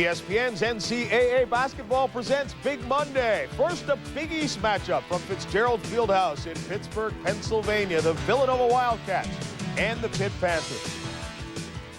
ESPN's NCAA basketball presents Big Monday. First, a Big East matchup from Fitzgerald Fieldhouse in Pittsburgh, Pennsylvania. The Villanova Wildcats and the Pitt Panthers.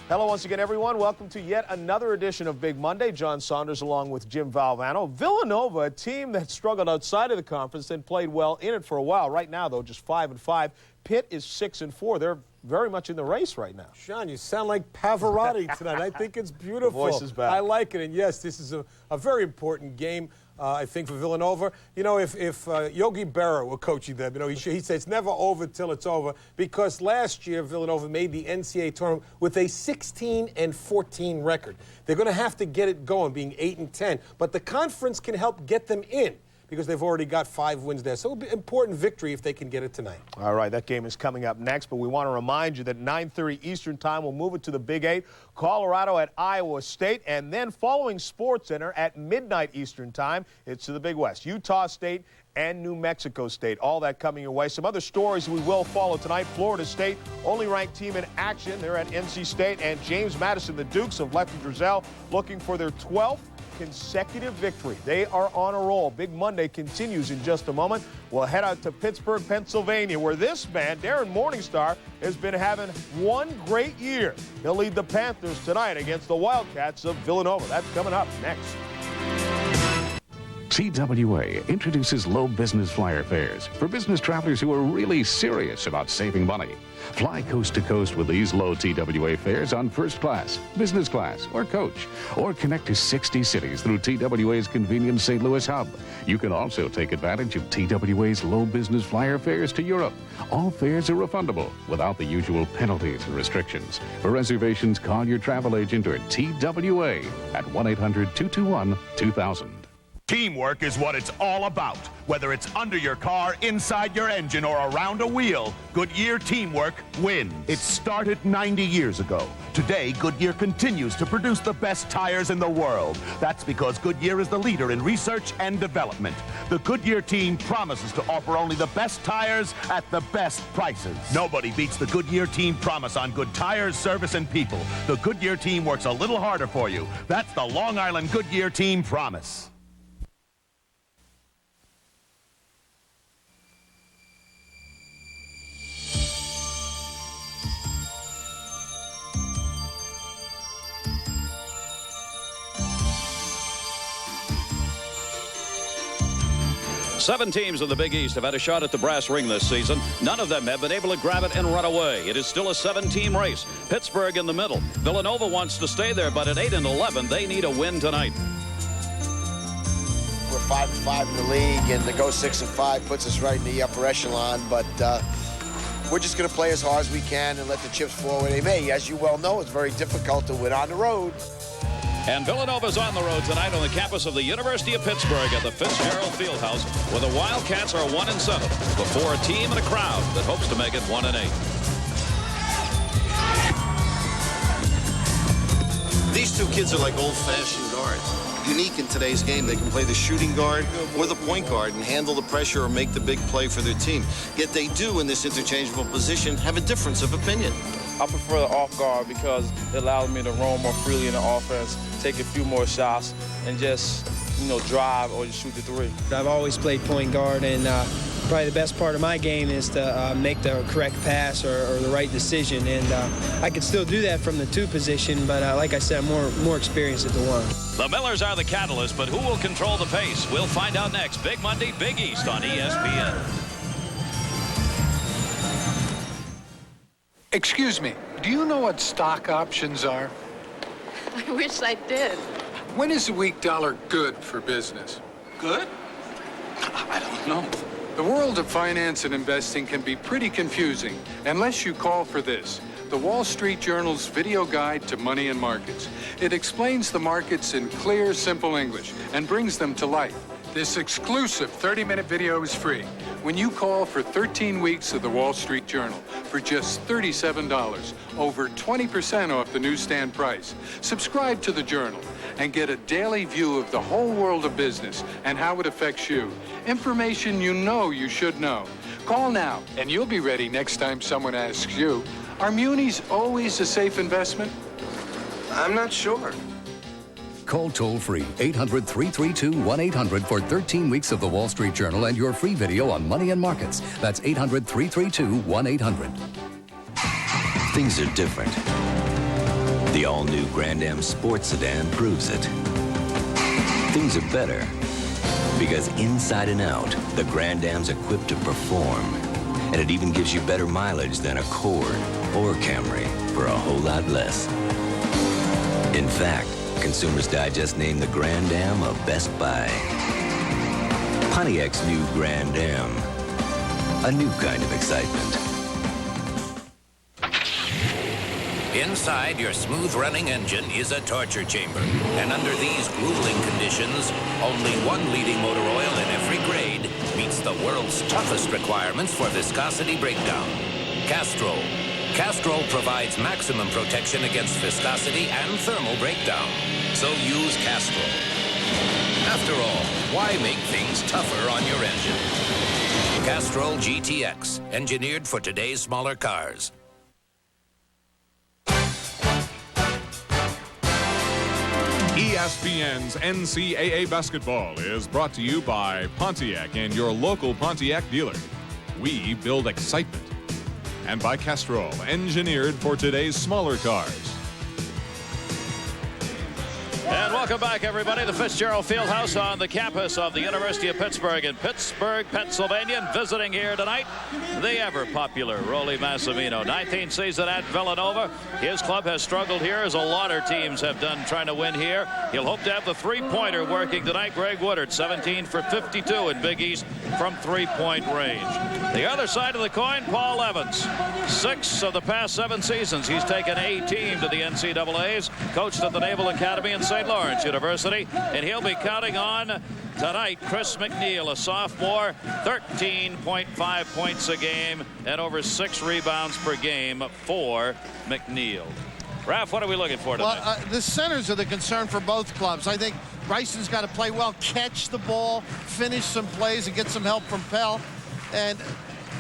Hello once again, everyone. Welcome to yet another edition of Big Monday. John Saunders along with Jim Valvano. Villanova, a team that struggled outside of the conference and played well in it for a while. Right now, though, just 5-5. Pitt is 6-4. They're very much in the race right now. Sean, you sound like Pavarotti tonight. I think it's beautiful. The voice is back. I like it. And yes, this is a very important game, I think, for Villanova. You know, if Yogi Berra were coaching them, you know, he said it's never over till it's over, because last year Villanova made the NCAA tournament with a 16-14 record. They're going to have to get it going, being 8-10. But the conference can help get them in, because they've already got 5 wins there. So it'll be an important victory if they can get it tonight. All right, that game is coming up next, but we want to remind you that 9:30 Eastern Time will move it to the Big 8, Colorado at Iowa State, and then following SportsCenter at midnight Eastern Time, it's to the Big West, Utah State and New Mexico State. All that coming your way. Some other stories we will follow tonight. Florida State, only ranked team in action. They're at NC State, and James Madison, the Dukes of Lefty Driesell, looking for their 12th consecutive victory. They are on a roll. Big Monday continues in just a moment. We'll head out to Pittsburgh, Pennsylvania, where this man, Darren Morningstar, has been having one great year. He'll lead the Panthers tonight against the Wildcats of Villanova. That's coming up next. TWA introduces low business flyer fares for business travelers who are really serious about saving money. Fly coast to coast with these low TWA fares on first class, business class, or coach, or connect to 60 cities through TWA's convenient St. Louis hub. You can also take advantage of TWA's low business flyer fares to Europe. All fares are refundable without the usual penalties and restrictions. For reservations, call your travel agent or TWA at 1-800-221-2000. Teamwork is what it's all about. Whether it's under your car, inside your engine, or around a wheel, Goodyear Teamwork wins. It started 90 years ago. Today, Goodyear continues to produce the best tires in the world. That's because Goodyear is the leader in research and development. The Goodyear team promises to offer only the best tires at the best prices. Nobody beats the Goodyear team promise on good tires, service, and people. The Goodyear team works a little harder for you. That's the Long Island Goodyear team promise. Seven teams in the Big East have had a shot at the brass ring this season. None of them have been able to grab it and run away. It is still a 7-team race. Pittsburgh in the middle. Villanova wants to stay there, but at 8-11, they need a win tonight. We're 5-5 in the league, and to go 6-5 puts us right in the upper echelon. But we're just going to play as hard as we can and let the chips fall where they may. As you well know, it's very difficult to win on the road. And Villanova's on the road tonight on the campus of the University of Pittsburgh at the Fitzgerald Fieldhouse, where the Wildcats are 1-7 before a team and a crowd that hopes to make it 1-8. These two kids are like old-fashioned guards. Unique in today's game. They can play the shooting guard or the point guard and handle the pressure or make the big play for their team. Yet they do, in this interchangeable position, have a difference of opinion. I prefer the off guard because it allows me to roam more freely in the offense, take a few more shots, and just, you know, drive or just shoot the three. I've always played point guard, and probably the best part of my game is to make the correct pass or the right decision. And I can still do that from the 2 position, but like I said, I'm more experienced at the 1. The Millers are the catalyst, but who will control the pace? We'll find out next. Big Monday, Big East on ESPN. Excuse me, do you know what stock options are? I wish I did. When is a weak dollar good for business? Good? I don't know. The world of finance and investing can be pretty confusing unless you call for this, the Wall Street Journal's video guide to money and markets. It explains the markets in clear, simple English and brings them to life. This exclusive 30-minute video is free when you call for 13 weeks of the Wall Street Journal for just $37, over 20% off the newsstand price. Subscribe to the Journal and get a daily view of the whole world of business and how it affects you. Information you know you should know. Call now, and you'll be ready next time someone asks you, are munis always a safe investment? I'm not sure. Call toll-free 800-332-1800 for 13 weeks of the Wall Street Journal and your free video on money and markets. That's 800-332-1800. Things are different. The all-new Grand Am Sports Sedan proves it. Things are better because inside and out, the Grand Am's equipped to perform. And it even gives you better mileage than Accord or Camry for a whole lot less. In fact, Consumers Digest named the Grand Am a Best Buy. Pontiac's new Grand Am. A new kind of excitement. Inside your smooth-running engine is a torture chamber. And under these grueling conditions, only one leading motor oil in every grade meets the world's toughest requirements for viscosity breakdown. Castrol. Castrol provides maximum protection against viscosity and thermal breakdown. So use Castrol. After all, why make things tougher on your engine? Castrol GTX, engineered for today's smaller cars. ESPN's NCAA basketball is brought to you by Pontiac and your local Pontiac dealer. We build excitement. And by Castrol, engineered for today's smaller cars. And welcome back, everybody. The Fitzgerald Fieldhouse on the campus of the University of Pittsburgh in Pittsburgh, Pennsylvania. And visiting here tonight, the ever-popular Rolly Massimino. 19th season at Villanova. His club has struggled here, as a lot of teams have done trying to win here. He'll hope to have the three-pointer working tonight. Greg Woodard, 17 for 52 in Big East from three-point range. The other side of the coin, Paul Evans. 6 of the past 7 seasons, he's taken a team to the NCAAs, coached at the Naval Academy in St. Lawrence University, and he'll be counting on tonight Chris McNeil, a sophomore, 13.5 points a game and over 6 rebounds per game for McNeil. Ralph, what are we looking for tonight? Well, the centers are the concern for both clubs. I think Bryson's got to play well, catch the ball, finish some plays, and get some help from Pell. And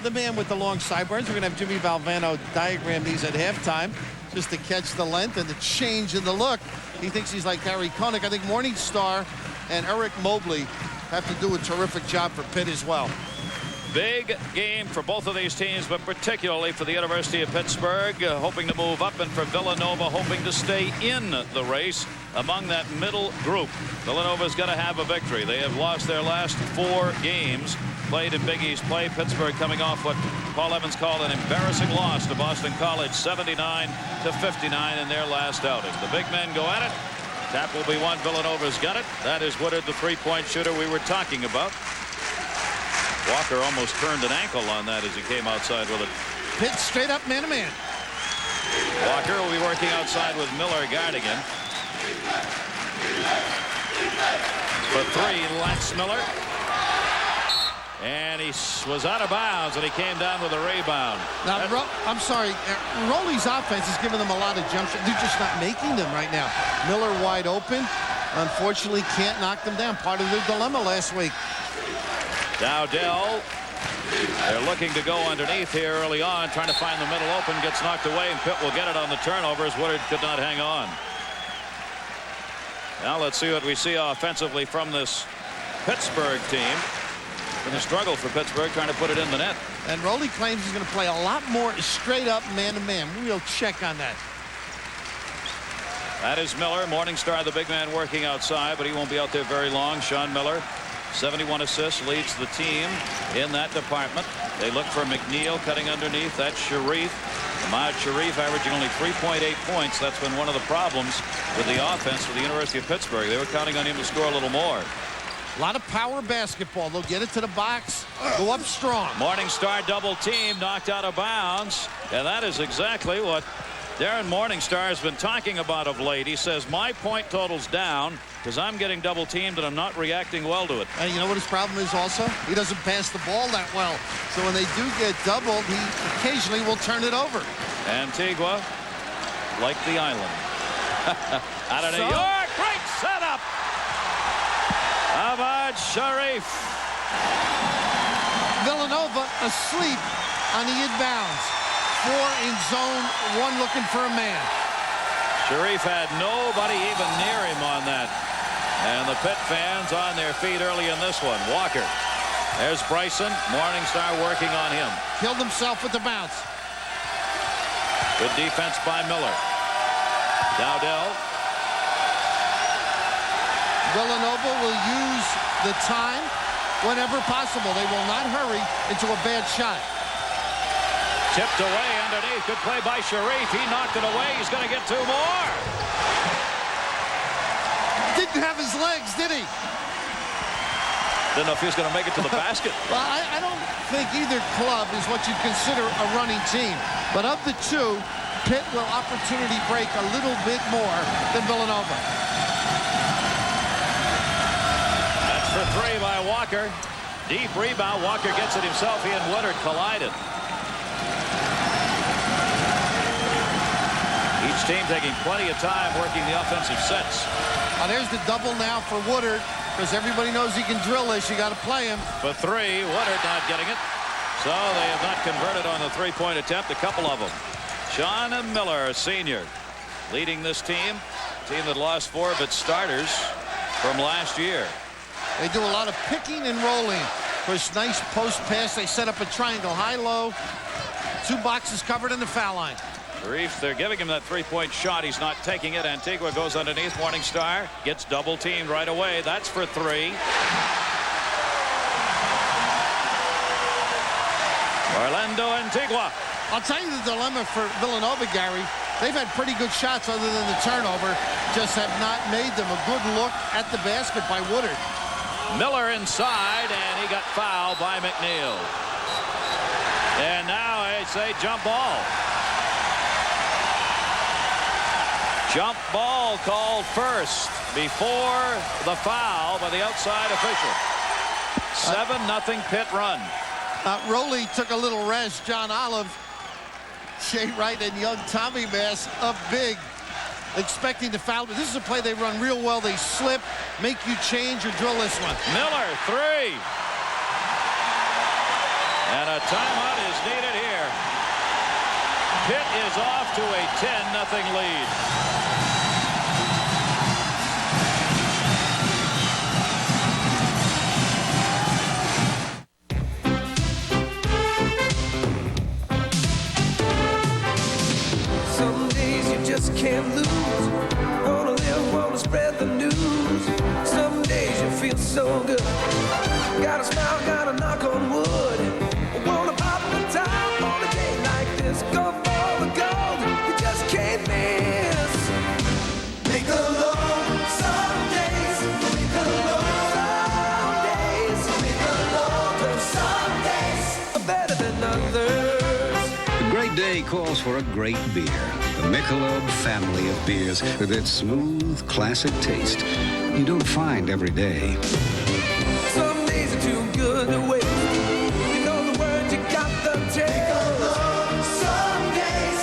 the man with the long sideburns, we're going to have Jimmy Valvano diagram these at halftime just to catch the length and the change in the look. He thinks he's like Gary Koenig. I think Morningstar and Eric Mobley have to do a terrific job for Pitt as well. Big game for both of these teams, but particularly for the University of Pittsburgh, hoping to move up, and for Villanova hoping to stay in the race among that middle group. Villanova's got to have a victory. They have lost their last 4 games played in Big East play. Pittsburgh coming off what Paul Evans called an embarrassing loss to Boston College, 79-59 in their last outing. The big men go at it. Tap will be one. Villanova's got it. That is Woodard, the three-point shooter we were talking about. Walker almost turned an ankle on that as he came outside with it. Pitt straight up man-to-man. Walker will be working outside with Miller guarding him. For 3, Lance Miller. And he was out of bounds, and he came down with a rebound. Now, I'm sorry. Rowley's offense is giving them a lot of jump shots. They're just not making them right now. Miller wide open. Unfortunately, can't knock them down. Part of their dilemma last week. Dowdell, they're looking to go underneath here early on, trying to find the middle open, gets knocked away, and Pitt will get it on the turnover as Woodard could not hang on. Now let's see what we see offensively from this Pittsburgh team. Been a struggle for Pittsburgh trying to put it in the net. And Rowley claims he's going to play a lot more straight up man-to-man. We'll check on that. That is Miller. Morningstar, the big man, working outside, but he won't be out there very long. Sean Miller, 71 assists, leads the team in that department. They look for McNeil cutting underneath. That's Sharif. Ahmad Sharif averaging only 3.8 points. That's been one of the problems with the offense for the University of Pittsburgh. They were counting on him to score a little more. A lot of power basketball. They'll get it to the box, go up strong. Morningstar double team, knocked out of bounds. And that is exactly what Darren Morningstar has been talking about of late. He says, my point total's down because I'm getting double teamed and I'm not reacting well to it. And you know what his problem is also? He doesn't pass the ball that well. So when they do get doubled, he occasionally will turn it over. Antigua, like the island. Out of New York, great setup. Ahmad Sharif. Villanova asleep on the inbounds. 4 in zone, 1 looking for a man. Sharif had nobody even near him on that. And the Pitt fans on their feet early in this one. Walker. There's Bryson. Morningstar working on him. Killed himself with the bounce. Good defense by Miller. Dowdell. Villanova will use the time whenever possible. They will not hurry into a bad shot. Tipped away underneath. Good play by Sharif. He knocked it away. He's going to get 2 more. Didn't have his legs, did he? Didn't know if he was going to make it to the basket. Well, I don't think either club is what you'd consider a running team. But of the two, Pitt will opportunity break a little bit more than Villanova. That's for 3 by Walker. Deep rebound. Walker gets it himself. He and Woodard collided. Each team taking plenty of time working the offensive sets. There's the double now for Woodard, because everybody knows he can drill this. You got to play him. For 3, Woodard not getting it. So they have not converted on the 3-point attempt, a couple of them. Sean Miller, a senior, leading this team that lost 4 of its starters from last year. They do a lot of picking and rolling. First, nice post pass. They set up a triangle, high-low. 2 boxes covered in the foul line. Sharif, they're giving him that 3-point shot. He's not taking it. Antigua goes underneath. Morningstar gets double-teamed right away. That's for 3. Orlando Antigua. I'll tell you the dilemma for Villanova, Gary. They've had pretty good shots other than the turnover. Just have not made them a good look at the basket by Woodard. Miller inside, and he got fouled by McNeil. And now it's a jump ball. Jump ball called first before the foul by the outside official. 7-0 Pitt run. Rowley took a little rest. John Olive, Shea Wright, and young Tommy Bass up big, expecting to foul. But this is a play they run real well. They slip, make you change or drill this one. Miller, 3. And a timeout is needed here. Pitt is off to a 10-0 lead. Can't lose. Wanna live, wanna spread the news. Some days you feel so good. Gotta smile, gotta knock on wood. Wanna pop the top on a day like this. Go for the gold. You just can't miss. Make a low some days. Make a low some days. Make a low, 'cause some days are better than others. A great day calls for a great beer. The Michelob family of beers with its smooth, classic taste you don't find every day. Some days are too good to waste. You know the words, you got the taste. Some days,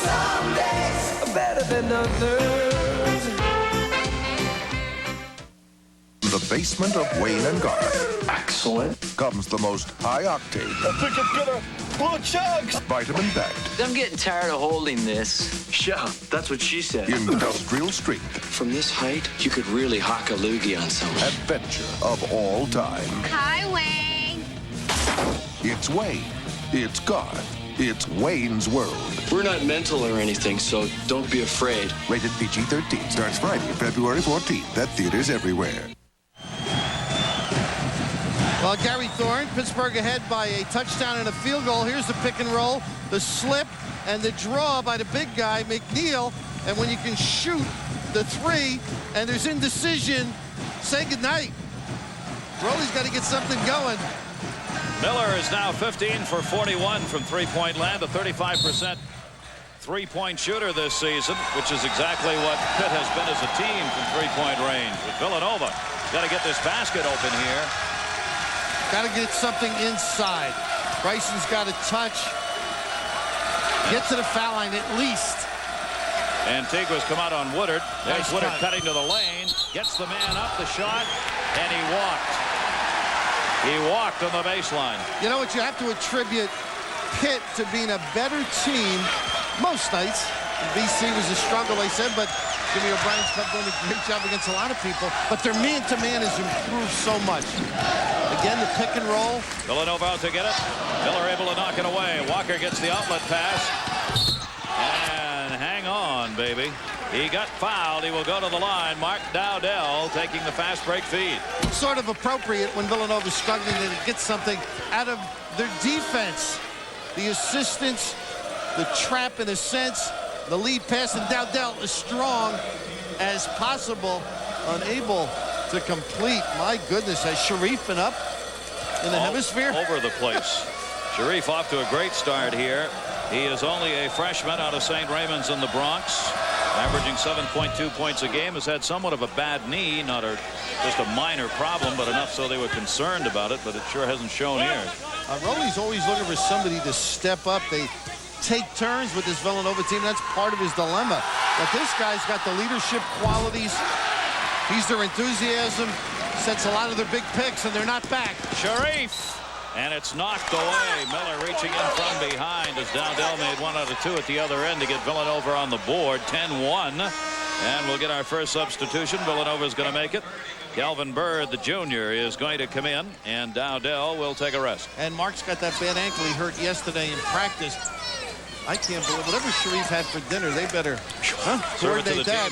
some days are better than others. The basement of Wayne and Garth. Excellent. Comes the most high-octane. I think I'm gonna blow chugs. Vitamin-packed. I'm getting tired of holding this. Yeah, that's what she said. Industrial strength. From this height, you could really hock a loogie on someone. Adventure of all time. Hi, Wayne. It's Wayne. It's Garth. It's Wayne's World. We're not mental or anything, so don't be afraid. Rated PG-13. Starts Friday, February 14th at theaters everywhere. Well, Gary Thorne, Pittsburgh ahead by a touchdown and a field goal. Here's the pick and roll, the slip, and the draw by the big guy, McNeil. And when you can shoot the 3 and there's indecision, say goodnight. Rowley's got to get something going. Miller is now 15 for 41 from 3-point land, a 35% 3-point shooter this season, which is exactly what Pitt has been as a team from 3-point range. With Villanova, got to get this basket open here. Got to get something inside. Bryson's got to touch. Get to the foul line at least. Antigua's come out on Woodard. There's Nice Woodard cut. cutting to the lane. Gets the man up the shot, and he walked. He walked on the baseline. You know what? You have to attribute Pitt to being a better team most nights. BC was a struggle, they said, but Jimmy O'Brien's club doing a great job against a lot of people. But their man-to-man has improved so much. Again, the pick and roll. Villanova out to get it. Miller able to knock it away. Walker gets the outlet pass. And hang on, baby. He got fouled. He will go to the line. Mark Dowdell taking the fast break feed. Sort of appropriate when Villanova's struggling to get something out of their defense. The assistance, the trap in a sense, the lead pass, and Dowdell as strong as possible, unable to complete. My goodness, has Sharif been up in the hemisphere? Over the place. Sharif off to a great start here. He is only a freshman out of St. Raymond's in the Bronx, averaging 7.2 points a game. Has had somewhat of a bad knee, not just a minor problem, but enough so they were concerned about it, but it sure hasn't shown here. Rowley's always looking for somebody to step up. They take turns with this Villanova team. That's part of his dilemma. But this guy's got the leadership qualities. He's their enthusiasm. Sets a lot of their big picks, and they're not back. Sharif. And it's knocked away. Miller reaching in from behind as Dowdell made 1 out of 2 at the other end to get Villanova on the board. 10-1. And we'll get our first substitution. Villanova's going to make it. Calvin Bird, the junior, is going to come in, and Dowdell will take a rest. And Mark's got that bad ankle he hurt yesterday in practice. I can't believe whatever Sharif had for dinner, they better coordinate that.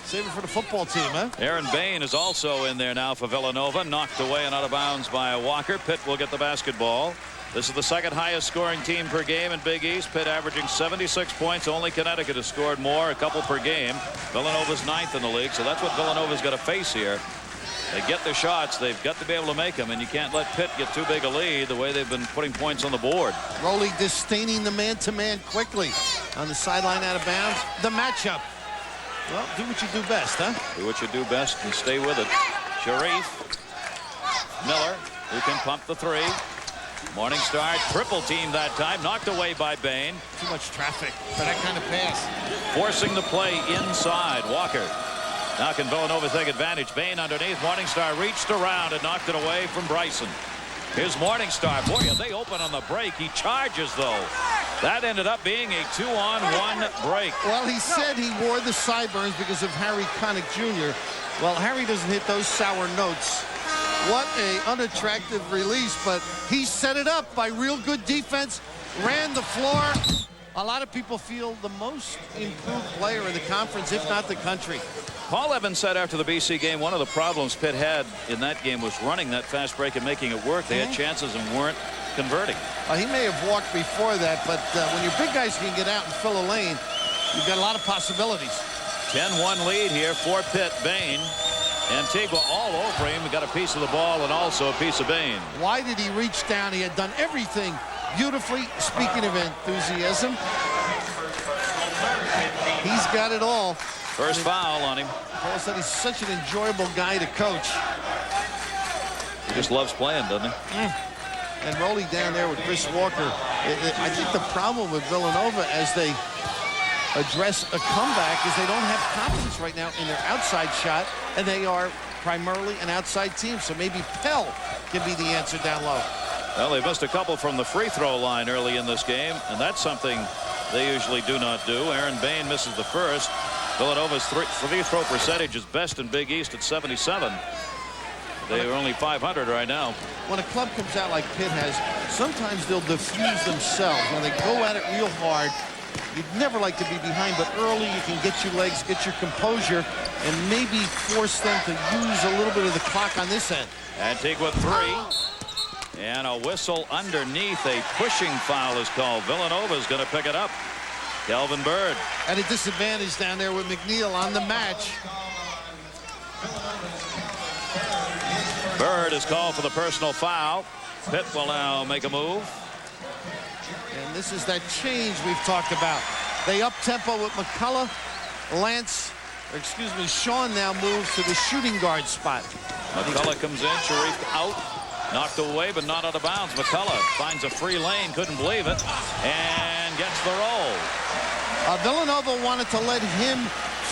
Save it for the football team, huh? Aaron Bain is also in there now for Villanova. Knocked away and out of bounds by Walker. Pitt will get the basketball. This is the second highest scoring team per game in Big East. Pitt averaging 76 points. Only Connecticut has scored more, a couple per game. Villanova's 9th in the league, so that's what Villanova's got to face here. They get the shots. They've got to be able to make them, and you can't let Pitt get too big a lead the way they've been putting points on the board. Rowley disdaining the man-to-man quickly on the sideline out of bounds. The matchup. Well, do what you do best, huh? Do what you do best and stay with it. Sharif. Miller, who can pump the three. Morningstar triple team that time. Knocked away by Bain. Too much traffic for that kind of pass. Forcing the play inside. Walker. Now can Villanova take advantage? Bain underneath. Morningstar reached around and knocked it away from Bryson. Here's Morningstar. Boy, are they open on the break. He charges, though. That ended up being a 2-on-1 break. Well, he said he wore the sideburns because of Harry Connick Jr. Well, Harry doesn't hit those sour notes. What a unattractive release, but he set it up by real good defense, ran the floor. A lot of people feel the most improved player in the conference, if not the country. Paul Evans said after the BC game, one of the problems Pitt had in that game was running that fast break and making it work. They had chances and weren't converting. He may have walked before that, but when your big guys can get out and fill a lane, you've got a lot of possibilities. 10-1 lead here for Pitt. Bain. Antigua all over him. Got a piece of the ball and also a piece of Bain. Why did he reach down? He had done everything beautifully. Speaking of enthusiasm, he's got it all. First foul on him. Paul said he's such an enjoyable guy to coach. He just loves playing, doesn't he? And Rowley down there with Chris Walker. I think the problem with Villanova as they address a comeback is they don't have confidence right now in their outside shot, and they are primarily an outside team. So maybe Pell can be the answer down low. Well, they missed a couple from the free throw line early in this game, and that's something they usually do not do. Aaron Bain misses the first. Villanova's free throw percentage is best in Big East at 77. They are only 500 right now. When a club comes out like Pitt has, sometimes they'll diffuse themselves. When they go at it real hard, you'd never like to be behind, but early you can get your legs, get your composure, and maybe force them to use a little bit of the clock on this end. Antigua three. And a whistle underneath. A pushing foul is called. Villanova is going to pick it up. Calvin Bird. At a disadvantage down there with McNeil on the match. Bird is called for the personal foul. Pitt will now make a move. And this is that change we've talked about. They up tempo with McCullough. Sean now moves to the shooting guard spot. McCullough comes in. Sharif out. Knocked away, but not out of bounds. McCullough finds a free lane. Couldn't believe it. And gets the roll. Villanova wanted to let him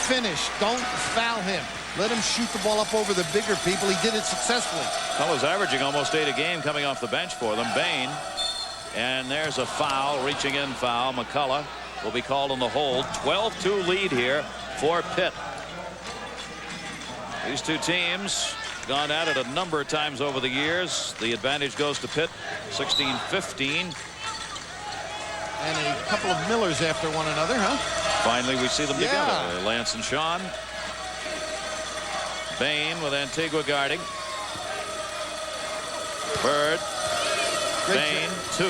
finish. Don't foul him. Let him shoot the ball up over the bigger people. He did it successfully. Fella's averaging almost 8 a game coming off the bench for them. Bain And there's a foul, reaching in foul. McCullough will be called on the hold. 12-2 lead here for Pitt. These two teams gone at it a number of times over the years. The advantage goes to Pitt, 16-15. And a couple of Millers after one another, huh? Finally, we see them together. Lance and Sean. Bain with Antigua guarding. Bird. Bain, 2.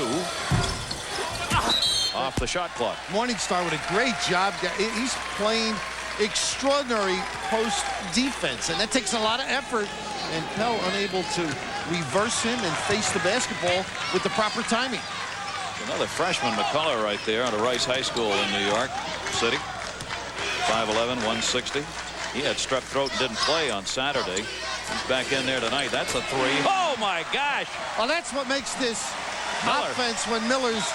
Off the shot clock. Morningstar with a great job. He's playing extraordinary post defense, and that takes a lot of effort. And Pell unable to reverse him and face the basketball with the proper timing. Another freshman, McCullough, right there out of Rice High School in New York City. 5'11", 160. He had strep throat and didn't play on Saturday. He's back in there tonight. That's a 3. Oh, my gosh. Well, that's what makes this offense when Miller's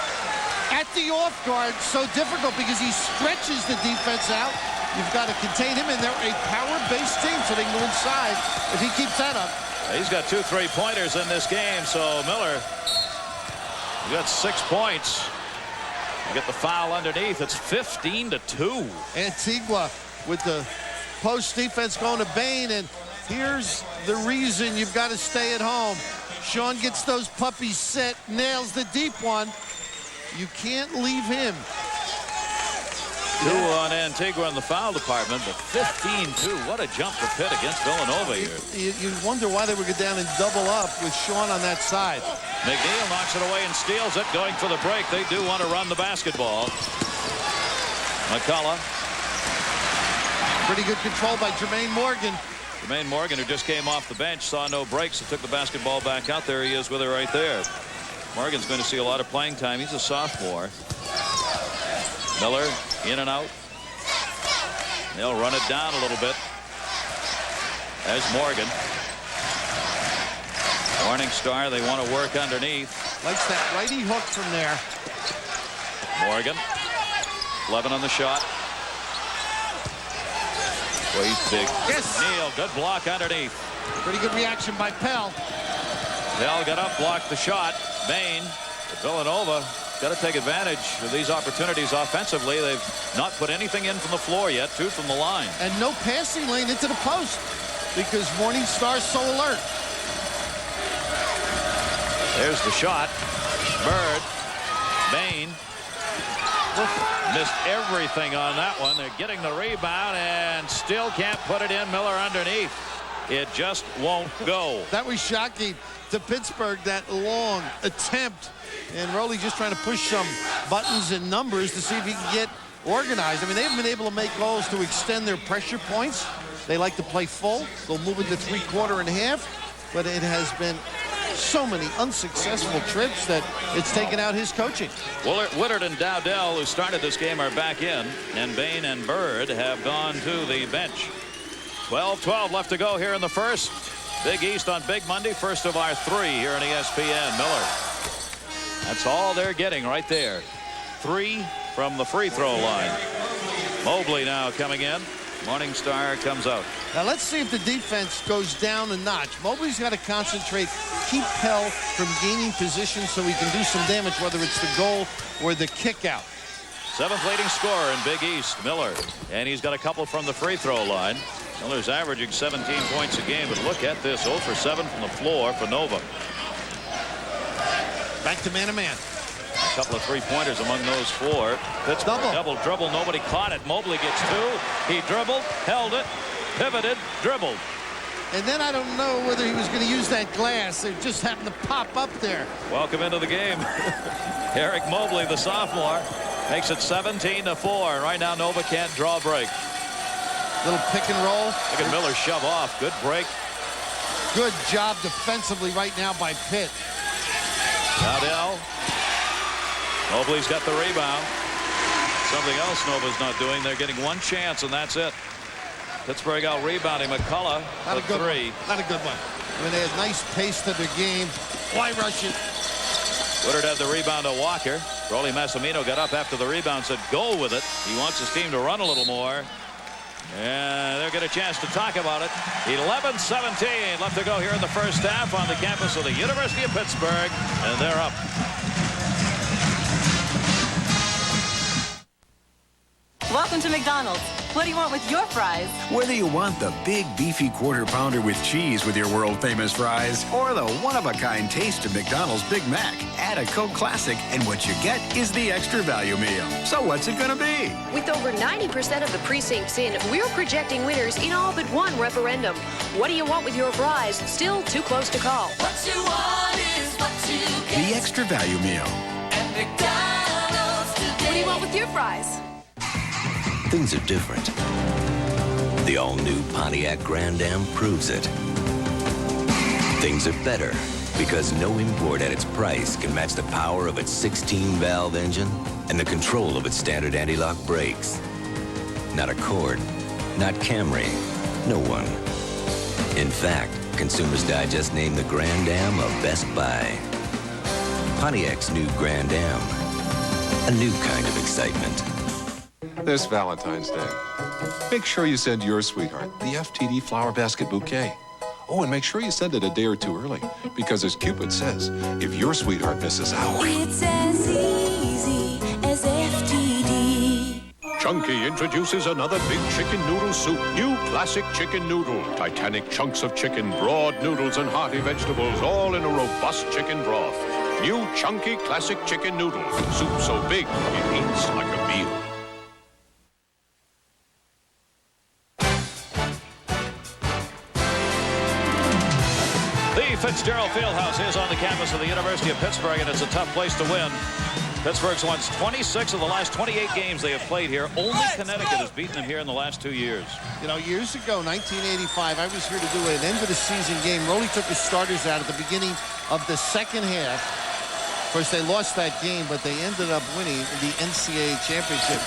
at the off guard so difficult, because he stretches the defense out. You've got to contain him, and they're a power-based team, so they can go inside if he keeps that up. He's got 2 3-pointers in this game, so Miller got 6 points. You get the foul underneath. It's 15-2. Antigua with the post defense going to Bain, and here's the reason you've got to stay at home. Sean gets those puppies set, nails the deep one. You can't leave him. 2 on Antigua in the foul department, but 15-2. What a jump for Pitt against Villanova here. You wonder why they would go down and double up with Sean on that side. McNeil knocks it away and steals it, going for the break. They do want to run the basketball. McCullough. Pretty good control by Jermaine Morgan. Jermaine Morgan, who just came off the bench, saw no breaks and took the basketball back out. There he is with it right there. Morgan's going to see a lot of playing time. He's a sophomore. Miller in and out. They'll run it down a little bit. As Morgan. Morningstar, they want to work underneath. Likes that righty hook from there. Morgan. 11 on the shot. Boy, he's big. Yes. Neal, good block underneath. Pretty good reaction by Pell. Pell got up, blocked the shot. Bain, Villanova, got to take advantage of these opportunities offensively. They've not put anything in from the floor yet. 2 from the line. And no passing lane into the post because Morningstar's so alert. There's the shot. Bird. Bain. Missed everything on that one. They're getting the rebound and still can't put it in. Miller underneath. It just won't go. That was shocking to Pittsburgh, that long attempt. And Rowley just trying to push some buttons and numbers to see if he can get organized. I mean, they haven't been able to make goals to extend their pressure points. They like to play full. They'll move into 3/4 and a half. But it has been so many unsuccessful trips that it's taken out his coaching. Woodard and Dowdell, who started this game, are back in. And Bain and Bird have gone to the bench. 12-12 left to go here in the first. Big East on Big Monday. First of our 3 here on ESPN. Miller. That's all they're getting right there. 3 from the free throw line. Mobley now coming in. Morningstar comes out. Now let's see if the defense goes down a notch. Mobley's got to concentrate, keep Pell from gaining position so he can do some damage, whether it's the goal or the kick out. 7th leading scorer in Big East, Miller. And he's got a couple from the free throw line. Miller's averaging 17 points a game, but look at this. 0 for 7 from the floor for Nova. Back to man-to-man. A couple of 3-pointers among those 4. Pittsburgh double dribble. Nobody caught it. Mobley gets 2. He dribbled, held it, pivoted, dribbled. And then I don't know whether he was going to use that glass. It just happened to pop up there. Welcome into the game. Eric Mobley, the sophomore, makes it 17-4. Right now, Nova can't draw a break. Little pick and roll. Look at Miller shove off. Good break. Good job defensively right now by Pitt. Dowdell. Mobley's got the rebound. Something else Nova's not doing. They're getting one chance, and that's it. Pittsburgh out rebounding McCullough. Not a good 3. one. Not a good one. I mean, they had nice pace to their game. Why rush it? Woodard had the rebound to Walker. Rolly Massimino got up after the rebound, said go with it. He wants his team to run a little more. And they'll get a chance to talk about it. 11-17 left to go here in the first half on the campus of the University of Pittsburgh. And they're up. Welcome to McDonald's. What do you want with your fries? Whether you want the big beefy quarter pounder with cheese with your world famous fries or the one-of-a-kind taste of McDonald's Big Mac, add a Coke Classic and what you get is the extra value meal. So what's it gonna be? With over 90% of the precincts in, we're projecting winners in all but one referendum. What do you want with your fries? Still too close to call. What you want is what you get. The extra value meal. At McDonald's today. What do you want with your fries? Things are different. The all-new Pontiac Grand Am proves it. Things are better because no import at its price can match the power of its 16-valve engine and the control of its standard anti-lock brakes. Not Accord, not Camry, no one. In fact, Consumers Digest named the Grand Am a Best Buy. Pontiac's new Grand Am, a new kind of excitement. This Valentine's Day, make sure you send your sweetheart the FTD flower basket bouquet. Oh, and make sure you send it a day or two early, because as Cupid says, if your sweetheart misses out... It's as easy as FTD. Chunky introduces another big chicken noodle soup. New classic chicken noodle. Titanic chunks of chicken, broad noodles, and hearty vegetables, all in a robust chicken broth. New chunky classic chicken noodle. Soup so big, it eats like a meal. Fitzgerald Fieldhouse is on the campus of the University of Pittsburgh, and it's a tough place to win. Pittsburgh's won 26 of the last 28 games they have played here. Only Connecticut has beaten them here in the last 2 years. You know, years ago, 1985, I was here to do an end-of-the-season game. Roley took his starters out at the beginning of the second half. Of course, they lost that game, but they ended up winning the NCAA championship.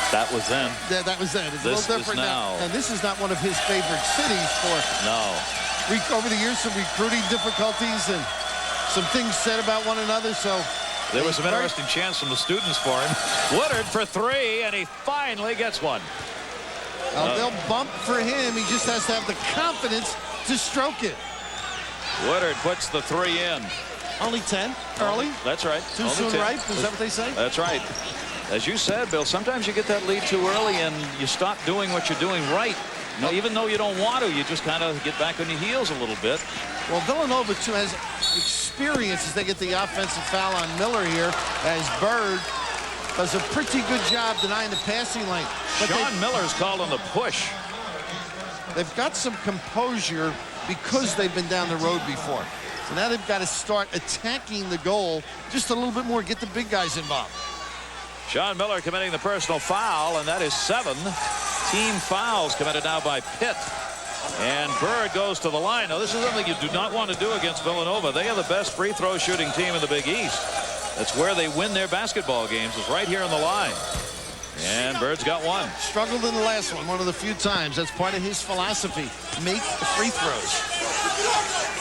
That was then. That was then. It's This a little different is now. And this is not one of his favorite cities for... No. Over the years, some recruiting difficulties and some things said about one another, so... There was some interesting chance from the students for him. Woodard for three, and he finally gets one. They'll bump for him. He just has to have the confidence to stroke it. Woodard puts the three in. Only 10 early? That's right. Too Only soon 10. ripe? Is that what they say? That's right. As you said, Bill, sometimes you get that lead too early and you stop doing what you're doing right. No, even though you don't want to, you just kind of get back on your heels a little bit. Well, Villanova, too, has experience as they get the offensive foul on Miller here, as Bird does a pretty good job denying the passing lane. But Sean Miller's called on the push. They've got some composure because they've been down the road before. So now they've got to start attacking the goal just a little bit more, get the big guys involved. Sean Miller committing the personal foul, and that is 7 team fouls committed now by Pitt. And Bird goes to the line. Now, this is something you do not want to do against Villanova. They are the best free throw shooting team in the Big East. That's where they win their basketball games, is right here on the line. And Bird's got one. Struggled in the last one of the few times. That's part of his philosophy. Make the free throws.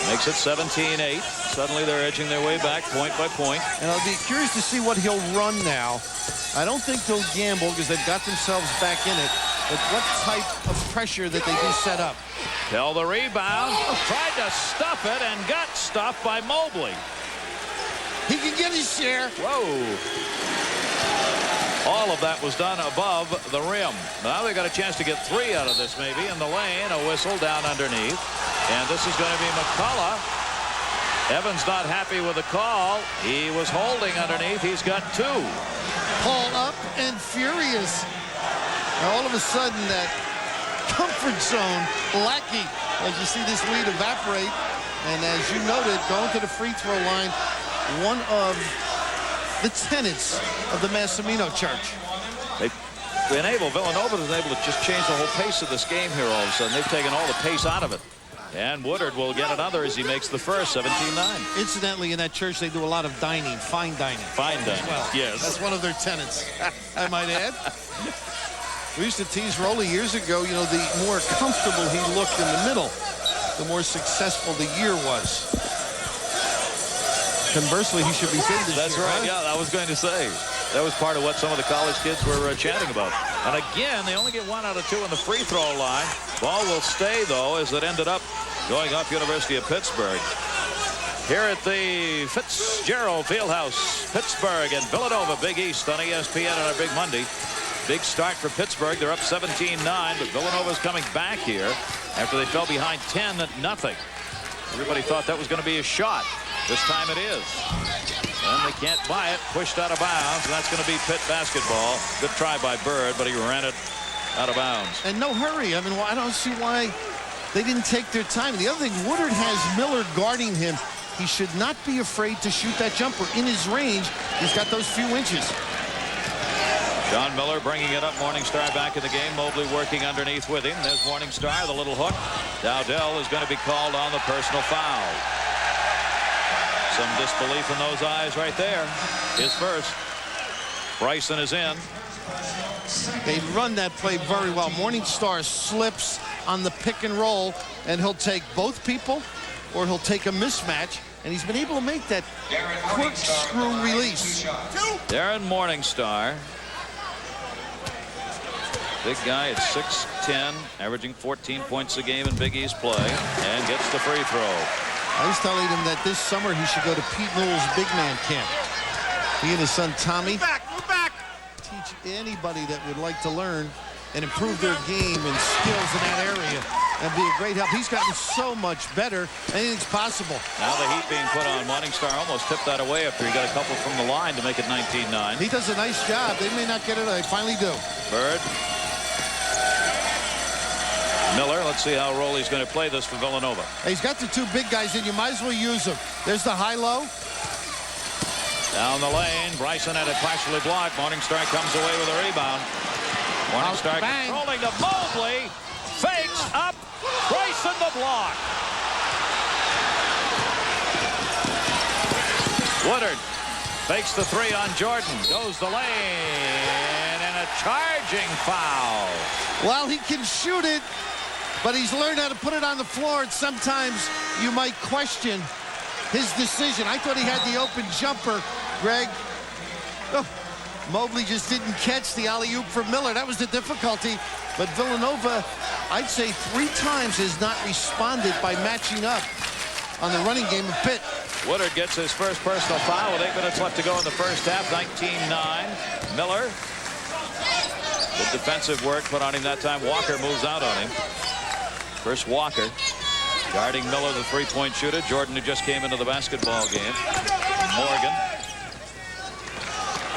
Makes it 17-8. Suddenly they're edging their way back point by point. And I'll be curious to see what he'll run now. I don't think they'll gamble because they've got themselves back in it. But what type of pressure that they do set up? Tell the rebound. Tried to stuff it and got stuffed by Mobley. He can get his share. Whoa. All of that was done above the rim. Now they got a chance to get 3 out of this maybe in the lane. A whistle down underneath. And this is going to be McCullough. Evans not happy with the call. He was holding underneath. He's got 2. Paul up and furious. Now all of a sudden that comfort zone lacking as you see this lead evaporate. And as you noted, going to the free throw line, one of the tenets of the Massimino Church. Villanova was able to just change the whole pace of this game here all of a sudden. They've taken all the pace out of it. And Woodard will get another as he makes the first, 17-9. Incidentally, in that church, they do a lot of dining, fine dining. Fine dining, well, yes. That's one of their tenets, I might add. We used to tease Roley years ago, you know, the more comfortable he looked in the middle, the more successful the year was. Conversely, he should be saying this That's year, right, huh? yeah, I was going to say. That was part of what some of the college kids were chatting about. And again, they only get 1 out of 2 on the free throw line. Ball will stay, though, as it ended up going off University of Pittsburgh. Here at the Fitzgerald Fieldhouse, Pittsburgh and Villanova, Big East on ESPN on our Big Monday. Big start for Pittsburgh. They're up 17-9, but Villanova's coming back here after they fell behind 10-0. Everybody thought that was going to be a shot. This time it is. And they can't buy it. Pushed out of bounds, and that's going to be Pitt basketball. Good try by Bird, but he ran it out of bounds. And no hurry. I mean, I don't see why they didn't take their time. The other thing, Woodard has Miller guarding him. He should not be afraid to shoot that jumper in his range. He's got those few inches. John Miller bringing it up. Morningstar back in the game. Mobley working underneath with him. There's Morningstar, the little hook. Dowdell is going to be called on the personal foul. Some disbelief in those eyes right there. His first. Bryson is in. They run that play very well. Morningstar slips on the pick and roll, and he'll take both people, or he'll take a mismatch, and he's been able to make that quick screw release. Darren Morningstar. Big guy at 6'10", averaging 14 points a game in Big East play, and gets the free throw. I was telling him that this summer he should go to Pete Newell's big man camp. He and his son Tommy. Move back. Teach anybody that would like to learn and improve their game and skills in that area. That'd be a great help. He's gotten so much better. Anything's possible. Now the heat being put on. Morningstar almost tipped that away after he got a couple from the line to make it 19-9. He does a nice job. They may not get it. They finally do. Bird. Miller, let's see how Rowley's going to play this for Villanova. He's got the two big guys in. You might as well use them. There's the high-low. Down the lane. Bryson had it partially blocked. Morningstar comes away with a rebound. Morningstar controlling to Mobley. Fakes up. Bryson the block. Woodard fakes the three on Jordan. Goes the lane. And a charging foul. Well, he can shoot it, but he's learned how to put it on the floor, and sometimes you might question his decision. I thought he had the open jumper, Greg. Oh, Mobley just didn't catch the alley-oop for Miller. That was the difficulty. But Villanova, I'd say 3 times has not responded by matching up on the running game of Pitt. Woodard gets his first personal foul with 8 minutes left to go in the first half. 19-9. Miller. Good defensive work put on him that time. Walker moves out on him. First Walker guarding Miller, the three-point shooter. Jordan, who just came into the basketball game. Morgan.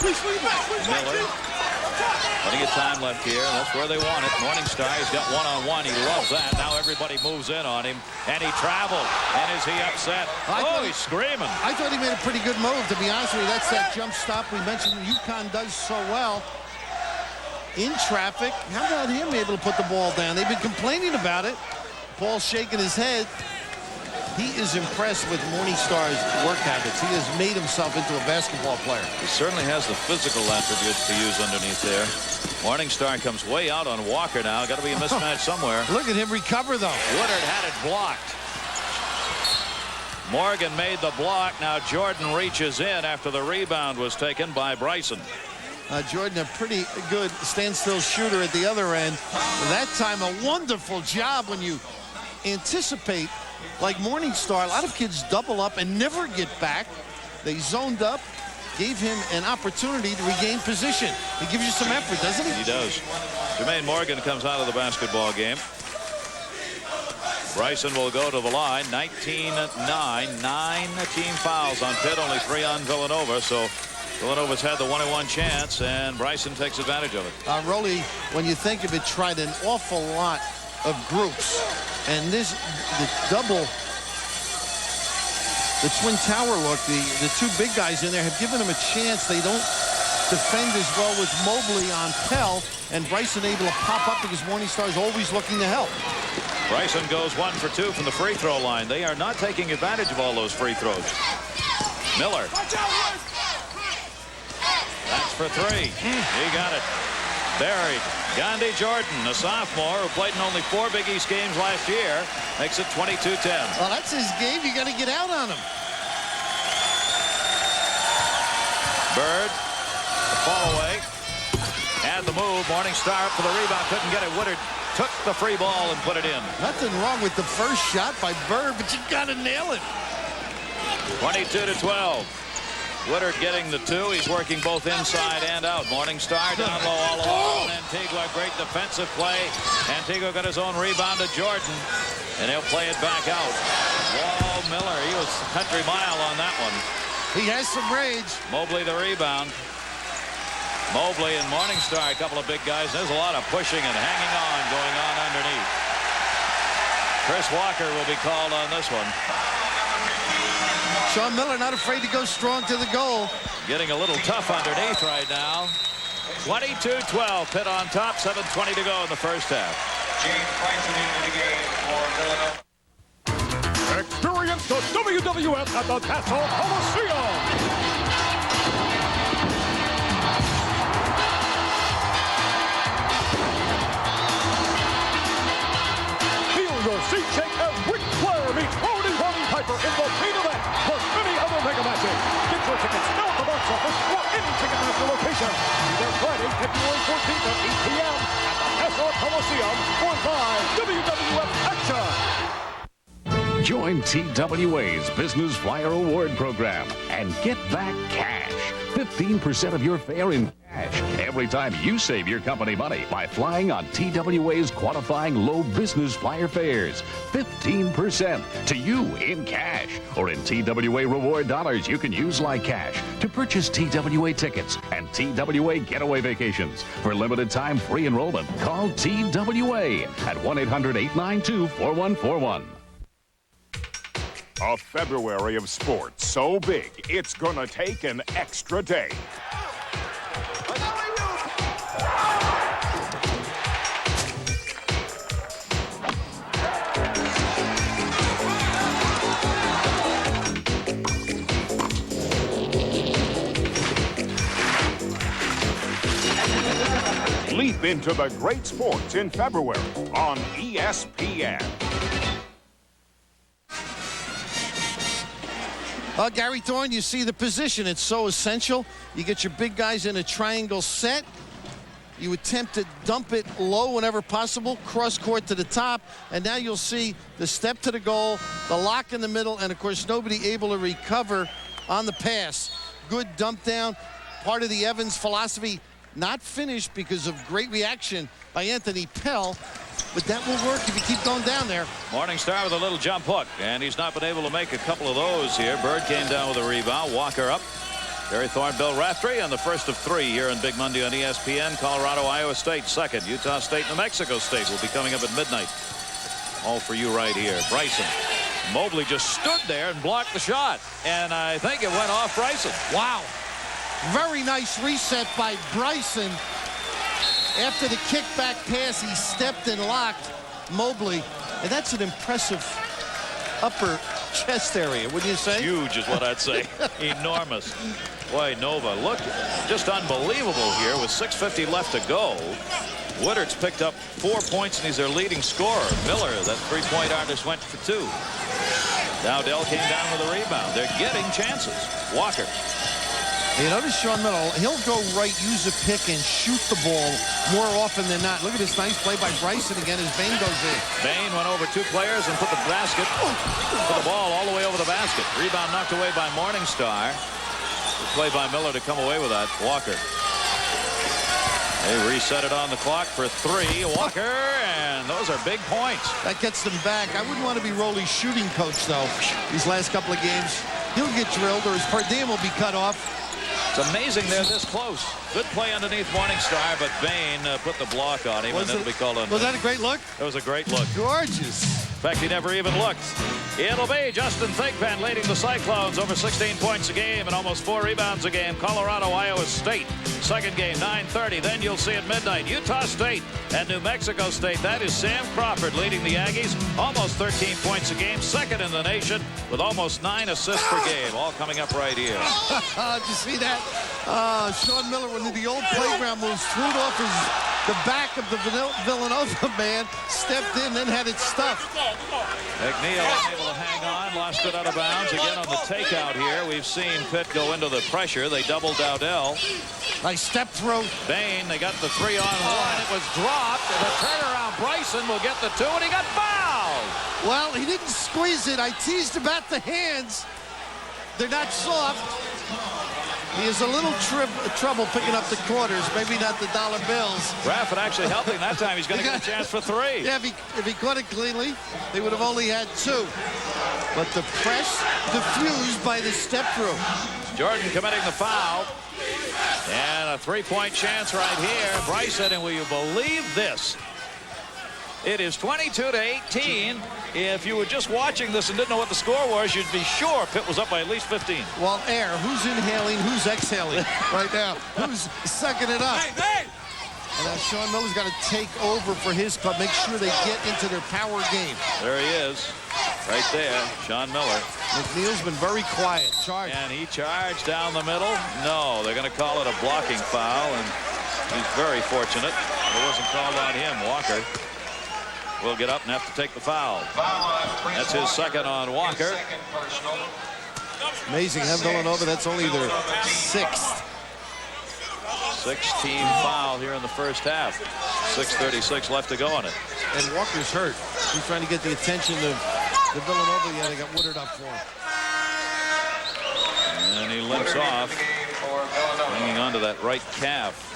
Miller. Plenty of time left here. That's where they want it. Morningstar, he's got one-on-one. He loves that. Now everybody moves in on him. And he traveled. And is he upset? He's screaming. I thought he made a pretty good move, to be honest with you. That's that jump stop we mentioned UConn does so well. In traffic. How about him able to put the ball down? They've been complaining about it. Paul shaking his head. He is impressed with Morningstar's work habits. He has made himself into a basketball player. He certainly has the physical attributes to use underneath there. Morningstar comes way out on Walker now. Got to be a mismatch somewhere. Look at him recover, though. Woodard had it blocked. Morgan made the block. Now Jordan reaches in after the rebound was taken by Bryson. Jordan, a pretty good standstill shooter at the other end. That time, a wonderful job when you anticipate, like Morningstar. A lot of kids double up and never get back. They zoned up, gave him an opportunity to regain position. He gives you some effort, doesn't he? He does. Jermaine Morgan comes out of the basketball game. Bryson will go to the line. 19-9. 9 team fouls on Pitt, only 3 on Villanova. So Villanova's had the 1-on-1 chance, and Bryson takes advantage of it. Rowley, when you think of it, tried an awful lot of groups. And the twin tower look, the two big guys in there have given him a chance. They don't defend as well with Mobley on Pell, and Bryson able to pop up because Morningstar is always looking to help. Bryson goes 1 for 2 from the free throw line. They are not taking advantage of all those free throws. Miller. That's for 3. He got it. Buried. Gandhi Jordan, a sophomore who played in only 4 Big East games last year, makes it 22-10. Well, that's his game. You got to get out on him. Bird, the fall away, and the move. Morningstar up for the rebound, couldn't get it. Woodard took the free ball and put it in. Nothing wrong with the first shot by Bird, but you got to nail it. 22-12. Woodard getting the 2. He's working both inside and out. Morningstar down low all alone. Antigua, great defensive play. Antigua got his own rebound to Jordan, and he'll play it back out. Wall Miller, he was country mile on that one. He has some rage. Mobley the rebound. Mobley and Morningstar, a couple of big guys. There's a lot of pushing and hanging on going on underneath. Chris Walker will be called on this one. Sean Miller not afraid to go strong to the goal. Getting a little tough underneath right now. 22-12, Pitt on top, 7:20 to go in the first half. James Bryson into the game for Villanova. Experience the WWF at the Nassau Coliseum. Feel your seat shake as Ric Flair meets Roddy Piper in the main event, plus many other mega matches. Get your tickets now at the box office or any Ticketmaster location. Be there Friday, February 14th at 8 p.m. at the Nassau Coliseum for live WWF action. Join TWA's Business Flyer Award Program and get back cash. 15% of your fare in cash every time you save your company money by flying on TWA's qualifying low business flyer fares. 15% to you in cash or in TWA reward dollars you can use like cash to purchase TWA tickets and TWA getaway vacations. For limited time free enrollment, call TWA at 1-800-892-4141. A February of sports so big, it's gonna take an extra day. Leap into the great sports in February on ESPN. Gary Thorne, you see the position. It's so essential. You get your big guys in a triangle set. You attempt to dump it low whenever possible, cross court to the top, and now you'll see the step to the goal, the lock in the middle, and of course nobody able to recover on the pass. Good dump down, part of the Evans philosophy. Not finished because of great reaction by Anthony Pell, but that will work if you keep going down there. Morningstar with a little jump hook, and he's not been able to make a couple of those here. Bird came down with a rebound. Walker up. Gary Thorne, Bill Raftery on the first of 3 here on Big Monday on ESPN. Colorado, Iowa State second. Utah State, New Mexico State will be coming up at midnight. All for you right here. Bryson. Mobley just stood there and blocked the shot, and I think it went off Bryson. Wow. Very nice reset by Bryson. After the kickback pass, he stepped and locked Mobley. And that's an impressive upper chest area, wouldn't you say? Huge is what I'd say. Enormous. Boy, Nova, look, just unbelievable here with 6:50 left to go. Woodard's picked up 4 points, and he's their leading scorer. Miller, that three-point artist, went for 2. Dowdell came down with a rebound. They're getting chances. Walker. You notice Sean Miller, he'll go right, use a pick, and shoot the ball more often than not. Look at this nice play by Bryson again as Bain goes in. Bain went over 2 players and put the ball all the way over the basket. Rebound knocked away by Morningstar. Good play by Miller to come away with that. Walker. They reset it on the clock for 3. Walker, and those are big points. That gets them back. I wouldn't want to be Roley's shooting coach, though, these last couple of games. He'll get drilled, or his per diem will be cut off. It's amazing they're this close. Good play underneath Morningstar, but Bain put the block on him, and it'll be called on. Was that a great look? It was a great look. Gorgeous. In fact, he never even looked. It'll be Justin Thigpen leading the Cyclones over 16 points a game and almost 4 rebounds a game. Colorado, Iowa State. Second game, 9:30. Then you'll see at midnight, Utah State and New Mexico State. That is Sam Crawford leading the Aggies. Almost 13 points a game. Second in the nation with almost 9 assists per game. All coming up right here. Did you see that? Sean Miller, when the old playground moves, threw it off the back of the Villanova man, stepped in, then had it stuffed. McNeil unable to hang on, lost it out of bounds. Again on the takeout here. We've seen Pitt go into the pressure. They doubled Dowdell. Nice step through. Bain, they got the 3-on-1. It was dropped. The turnaround, Bryson will get the 2, and he got fouled. Well, he didn't squeeze it. I teased about the hands. They're not soft. He has a little trouble picking up the quarters, maybe not the dollar bills. Raffin actually helping that time. He's going to get a chance for 3. Yeah, if he caught it cleanly, they would have only had 2. But the press diffused by the step through. Jordan committing the foul. And a 3-point chance right here. Bryson, and will you believe this? It is 22-18. If you were just watching this and didn't know what the score was, you'd be sure Pitt was up by at least 15. Well, air, who's inhaling, who's exhaling right now? Who's sucking it up? Hey! And now Sean Miller's got to take over for his club, make sure they get into their power game. There he is, right there, Sean Miller. McNeil's been very quiet. Charge. And he charged down the middle. No, they're going to call it a blocking foul, and he's very fortunate. It wasn't called on him, Walker. Will get up and have to take the foul. That's his second on Walker. Amazing, huh, Villanova? That's only their 6th. 16 foul here in the first half. 6:36 left to go on it. And Walker's hurt. He's trying to get the attention of the Villanova. Yeah, they got Woodard up for him. And he limps off, hanging onto that right calf.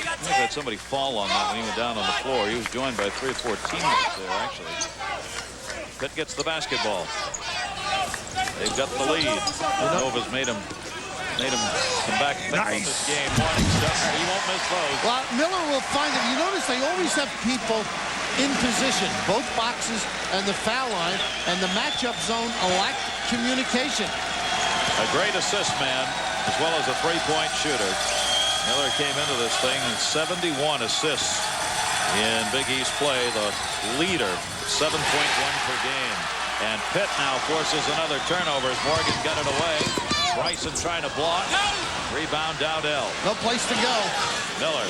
I think had somebody fall on that when he went down on the floor. He was joined by 3 or 4 teammates there, actually. Pitt gets the basketball. They've got the lead. Villanova's made him come back and think this game. Morning stuff. He won't miss those. Well, Miller will find it. You notice they always have people in position, both boxes and the foul line, and the matchup zone lack communication. A great assist man, as well as a 3-point shooter. Miller came into this thing in 71 assists in Big East play, the leader, 7.1 per game. And Pitt now forces another turnover as Morgan got it away. Bryson trying to block. Rebound, Dowdell. No place to go. Miller.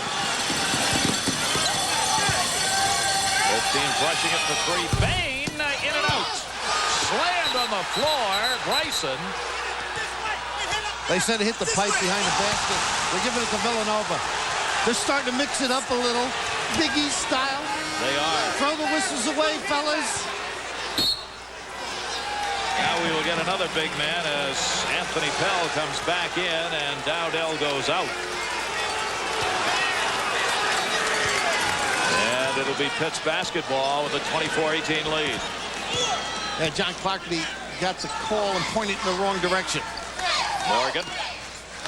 Both teams rushing it for 3. Bain in and out. Slammed on the floor. Bryson. They said it hit the pipe behind the basket. They're giving it to Villanova. They're starting to mix it up a little. Big East style. They are. Throw the whistles away, fellas. Now we will get another big man as Anthony Pell comes back in and Dowdell goes out. And it'll be Pitt's basketball with a 24-18 lead. Yeah, John Clarkney got the call and pointed in the wrong direction. Morgan.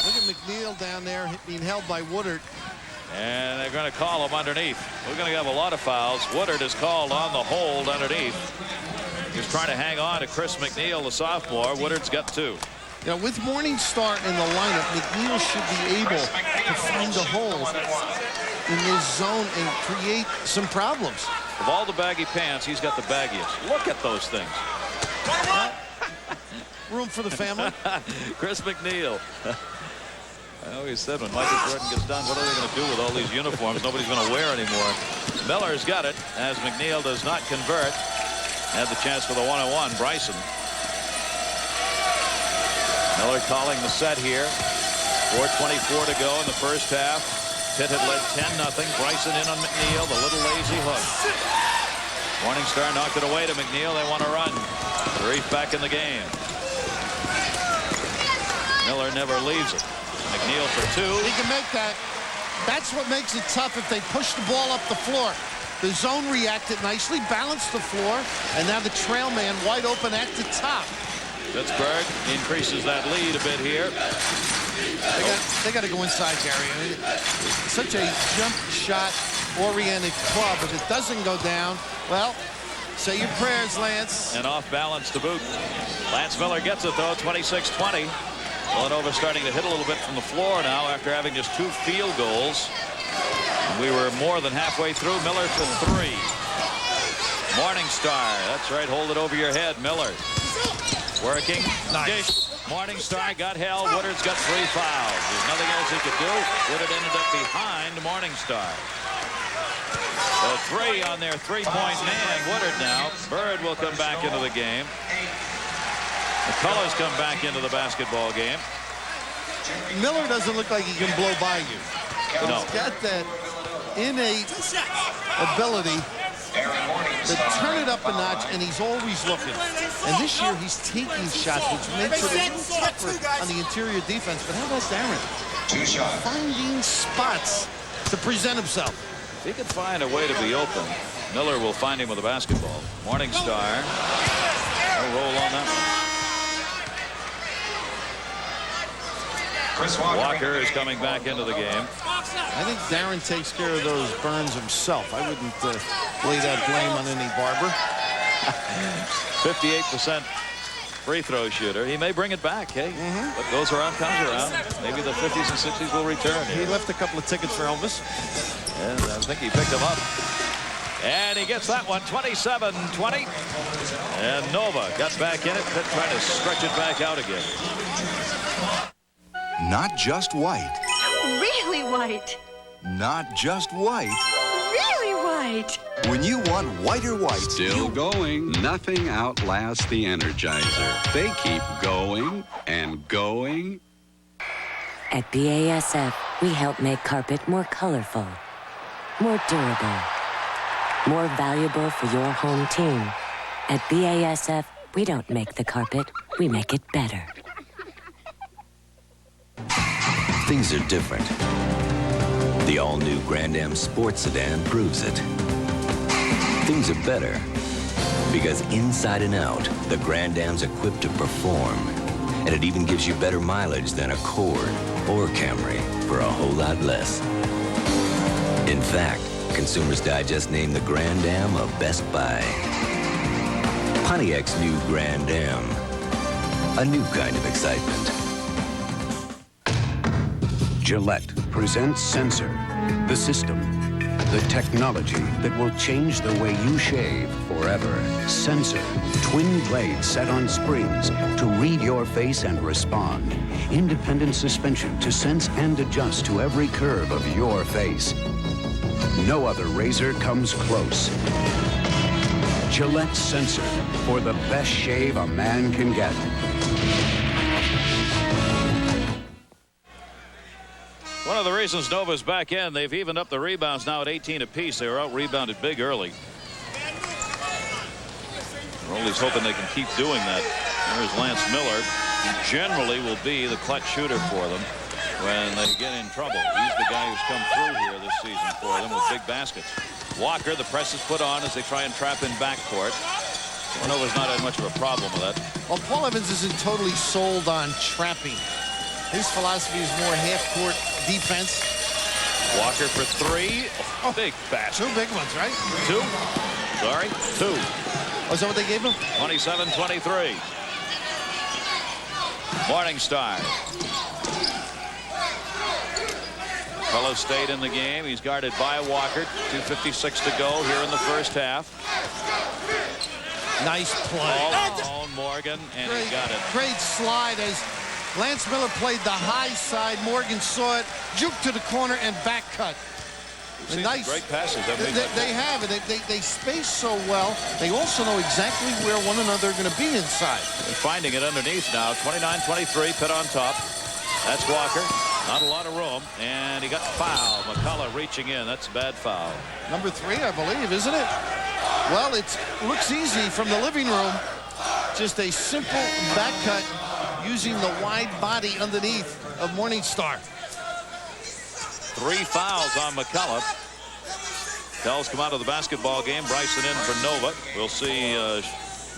Look at McNeil down there being held by Woodard. And they're going to call him underneath. We're going to have a lot of fouls. Woodard is called on the hold underneath. He's trying to hang on to Chris McNeil, the sophomore. Woodard's got 2. You know, with Morningstar in the lineup, McNeil should be able to find the hole in this zone and create some problems. Of all the baggy pants, he's got the baggiest. Look at those things. Room for the family. Chris McNeil. I always said when Michael Jordan gets done, what are they going to do with all these uniforms nobody's going to wear anymore? Miller's got it as McNeil does not convert. Had the chance for the one-on-one. Bryson. Miller calling the set here. 4:24 to go in the first half. Pitt had led 10-0. Bryson in on McNeil. The little lazy hook. Morningstar knocked it away to McNeil. They want to run. Reef back in the game. Miller never leaves it. McNeil for 2. He can make that. That's what makes it tough if they push the ball up the floor. The zone reacted nicely, balanced the floor, and now the trail man wide open at the top. Pittsburgh increases that lead a bit here. They got to go inside, Gary. I mean, such a jump shot oriented club. If it doesn't go down, well, say your prayers, Lance. And off balance to boot. Lance Miller gets it though, 26-20. Villanova starting to hit a little bit from the floor now after having just 2 field goals. And we were more than halfway through. Miller for 3. Morningstar, that's right, hold it over your head. Miller working. Nice. Morningstar got held. Woodard's got 3 fouls. There's nothing else he could do. Woodard ended up behind Morningstar. So 3 on their 3-point man. Woodard now. Bird will come back into the game. McCullough's come back into the basketball game. Miller doesn't look like he can blow by you. No. He's got that innate ability to turn it up a notch, and he's always looking. And this year, he's taking shots, which makes it a little tougher on the interior defense. But how about Darren? Finding spots to present himself. If he can find a way to be open, Miller will find him with a basketball. Morningstar. No roll on that one. Walker is coming back into the game. I think Darren takes care of those burns himself. I wouldn't lay that blame on any barber. 58% free throw shooter. He may bring it back, hey? What goes around comes around. Maybe the 50s and 60s will return. He left a couple of tickets for Elvis. And I think he picked them up. And he gets that one, 27-20. And Nova got back in it, Pitt trying to stretch it back out again. Not just white. Really white. Not just white. Really white. When you want whiter white, Still going. Nothing outlasts the Energizer. They keep going and going. At BASF, we help make carpet more colorful, more durable, more valuable for your home team. At BASF, we don't make the carpet, we make it better. Things are different. The all-new Grand Am Sports Sedan proves it. Things are better because inside and out, the Grand Am's equipped to perform. And it even gives you better mileage than a Accord or Camry for a whole lot less. In fact, Consumers Digest named the Grand Am a Best Buy. Pontiac's new Grand Am. A new kind of excitement. Gillette presents Sensor, the system, the technology that will change the way you shave forever. Sensor, twin blades set on springs to read your face and respond. Independent suspension to sense and adjust to every curve of your face. No other razor comes close. Gillette Sensor, for the best shave a man can get. One of the reasons Nova's back in, they've evened up the rebounds now at 18 apiece. They were out-rebounded big early. Rolly's hoping they can keep doing that. There's Lance Miller, who generally will be the clutch shooter for them when they get in trouble. He's the guy who's come through here this season for them with big baskets. Walker, the press is put on as they try and trap in backcourt. Nova's not had much of a problem with that. Well, Paul Evans isn't totally sold on trapping. His philosophy is more half-court defense. Walker for three. Oh, big basket. Two big ones, right? Two. Sorry, two. Oh, is that what they gave him? 27-23. Morningstar. Fellow stayed in the game. He's guarded by Walker. 2:56 to go here in the first half. Nice play. All on Morgan, and he got it. Great slide as Lance Miller played the high side. Morgan saw it, juked to the corner, and back cut. Nice. Great passes. They have it. They space so well. They also know exactly where one another are going to be inside. They're finding it underneath now. 29-23, Pitt on top. That's Walker. Not a lot of room, and he got fouled. McCullough reaching in. That's a bad foul. Number 3, I believe, isn't it? Well, it looks easy from the living room. Just a simple back cut using the wide body underneath of Morningstar. 3 fouls on McCullough. Tells come out of the basketball game. Bryson in for Nova. We'll see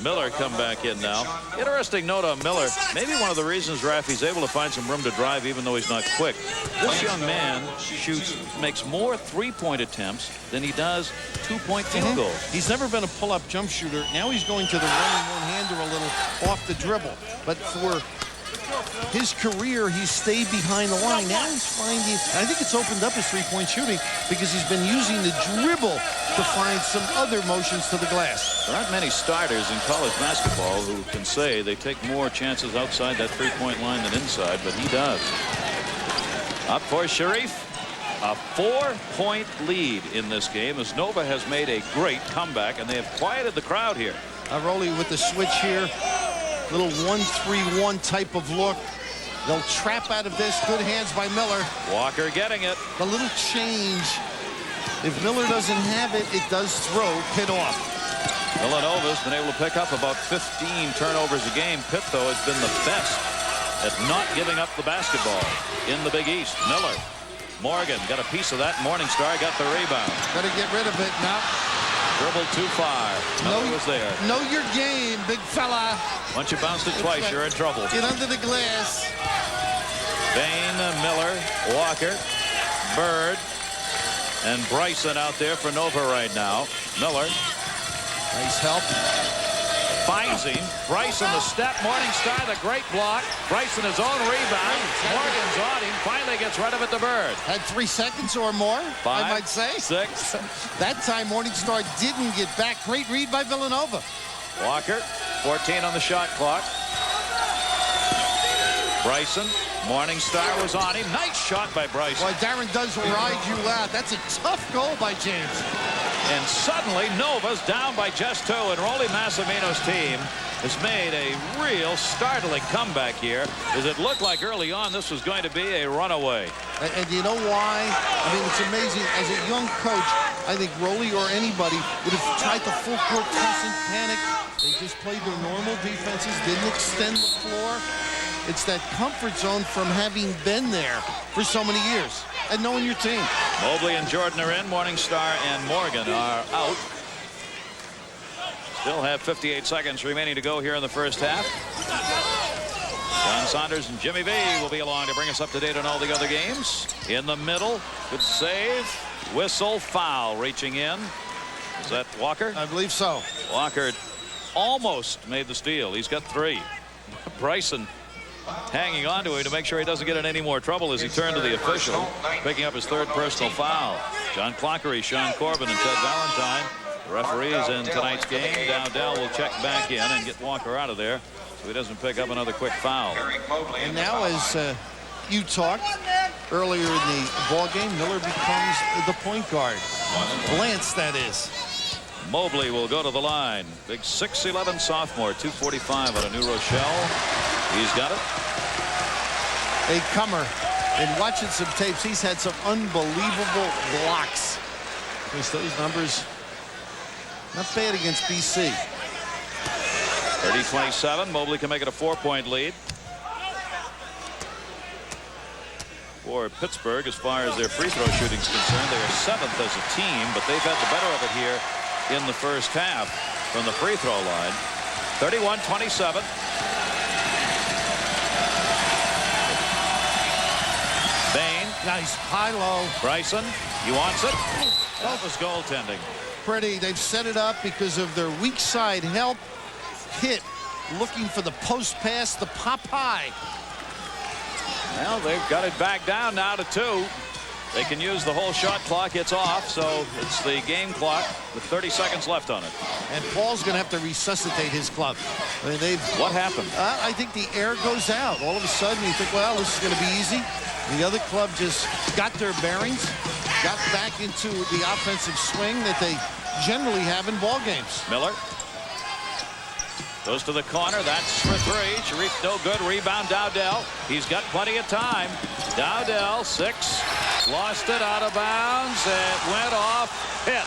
Miller come back in now. Interesting note on Miller. Maybe one of the reasons Raffy's able to find some room to drive even though he's not quick. This young man makes more 3-point attempts than he does 2-point field goals. He's never been a pull-up jump shooter. Now he's going to the running one-hander a little off the dribble. But for his career, he's stayed behind the line. Now he's finding, I think it's opened up his 3-point shooting because he's been using the dribble to find some other motions to the glass. There aren't many starters in college basketball who can say they take more chances outside that 3-point line than inside, but he does. Up for Sharif. A 4-point lead in this game as Nova has made a great comeback, and they have quieted the crowd here. Rolly with the switch here. Little 1-3-1 type of look. They'll trap out of this. Good hands by Miller. Walker getting it. The little change. If Miller doesn't have it, it does throw Pitt off. Villanova's been able to pick up about 15 turnovers a game. Pitt, though, has been the best at not giving up the basketball in the Big East. Miller. Morgan got a piece of that. Morningstar got the rebound. Got to get rid of it now. Dribbled too far. Miller was there. Know your game, big fella. Once you bounced it twice, you're in trouble. Get under the glass. Bain, Miller, Walker, Bird, and Bryson out there for Nova right now. Miller. Nice help. Finds him. Bryson the step. Morningstar the great block. Bryson his own rebound. Morgan's on him. Finally gets rid of it to Bird. Had 3 seconds or more, 5, I might say. 6. That time Morningstar didn't get back. Great read by Villanova. Walker, 14 on the shot clock. Bryson, Morningstar was on him. Nice shot by Bryson. Boy, Darren does ride you out. That's a tough goal by James. And suddenly Nova's down by just 2, and Rolly Massimino's team has made a real startling comeback here, as it looked like early on this was going to be a runaway. And you know why? I mean, it's amazing. As a young coach, I think Rolly or anybody would have tried the full court press and panic. They just played their normal defenses, didn't extend the floor. It's that comfort zone from having been there for so many years and knowing your team. Mobley and Jordan are in. Morningstar and Morgan are out. Still have 58 seconds remaining to go here in the first half. John Saunders and Jimmy V will be along to bring us up to date on all the other games. In the middle, good save. Whistle, foul, reaching in. Is that Walker? I believe so. Walker almost made the steal. He's got 3. Bryson hanging on to him to make sure he doesn't get in any more trouble as he turned to the official, picking up his 3rd personal foul. John Clockery, Sean Corbin, and Ted Valentine, the referees in tonight's game. Dowdell will check back in and get Walker out of there so he doesn't pick up another quick foul. And now, as you talked earlier in the ball game, Miller becomes the point guard. Lance, that is. Mobley will go to the line. Big 6'11" sophomore, 245 out of New Rochelle. He's got it. A comer. And watching some tapes, he's had some unbelievable blocks. Because those numbers, not bad against BC. 30-27. Mobley can make it a 4-point lead. For Pittsburgh, as far as their free throw shooting is concerned, they are 7th as a team, but they've had the better of it here in the first half from the free throw line. 31-27. Bain. Nice high-low. Bryson, he wants it. That was goaltending. Pretty. They've set it up because of their weak side help. Pitt looking for the post pass, the pop high. Well, they've got it back down now to 2. They can use the whole shot clock. It's off, so it's the game clock with 30 seconds left on it. And Paul's going to have to resuscitate his club. I mean, what happened? I think the air goes out. All of a sudden, you think, well, this is going to be easy. The other club just got their bearings, got back into the offensive swing that they generally have in ball games. Miller goes to the corner. That's for 3. Sharif no good. Rebound Dowdell. He's got plenty of time. Dowdell 6. Lost it out of bounds. It went off Pitt.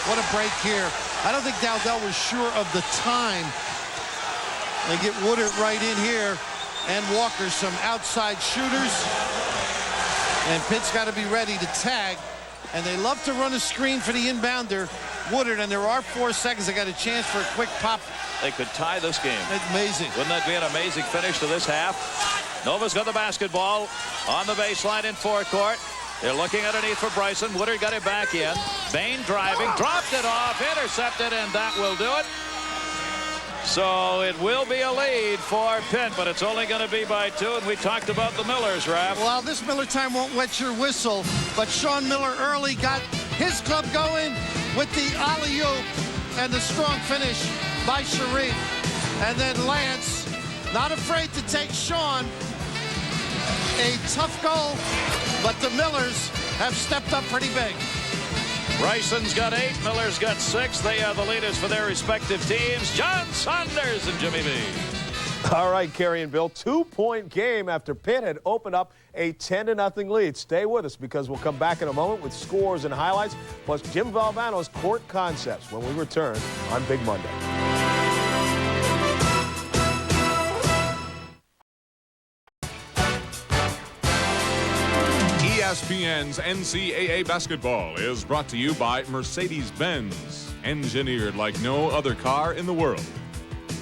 What a break here. I don't think Dowdell was sure of the time. They get Woodard right in here. And Walker, some outside shooters. And Pitt's got to be ready to tag. And they love to run a screen for the inbounder, Woodard. And there are 4 seconds. They got a chance for a quick pop. They could tie this game. It's amazing. Wouldn't that be an amazing finish to this half? Nova's got the basketball on the baseline in forecourt. They're looking underneath for Bryson. Woodard got it back in. Bain driving, dropped it off, intercepted, and that will do it. So it will be a lead for Pitt, but it's only going to be by 2, and we talked about the Millers, Raph. Well, this Miller time won't wet your whistle, but Sean Miller early got his club going with the alley-oop and the strong finish by Sharif. And then Lance, not afraid to take Sean. A tough goal, but the Millers have stepped up pretty big. Bryson's got 8, Miller's got 6. They are the leaders for their respective teams. John Saunders and Jimmy V. All right, Kerry and Bill, 2-point game after Pitt had opened up a 10-0 lead. Stay with us because we'll come back in a moment with scores and highlights, plus Jim Valvano's court concepts when we return on Big Monday. ESPN's NCAA basketball is brought to you by Mercedes-Benz, engineered like no other car in the world.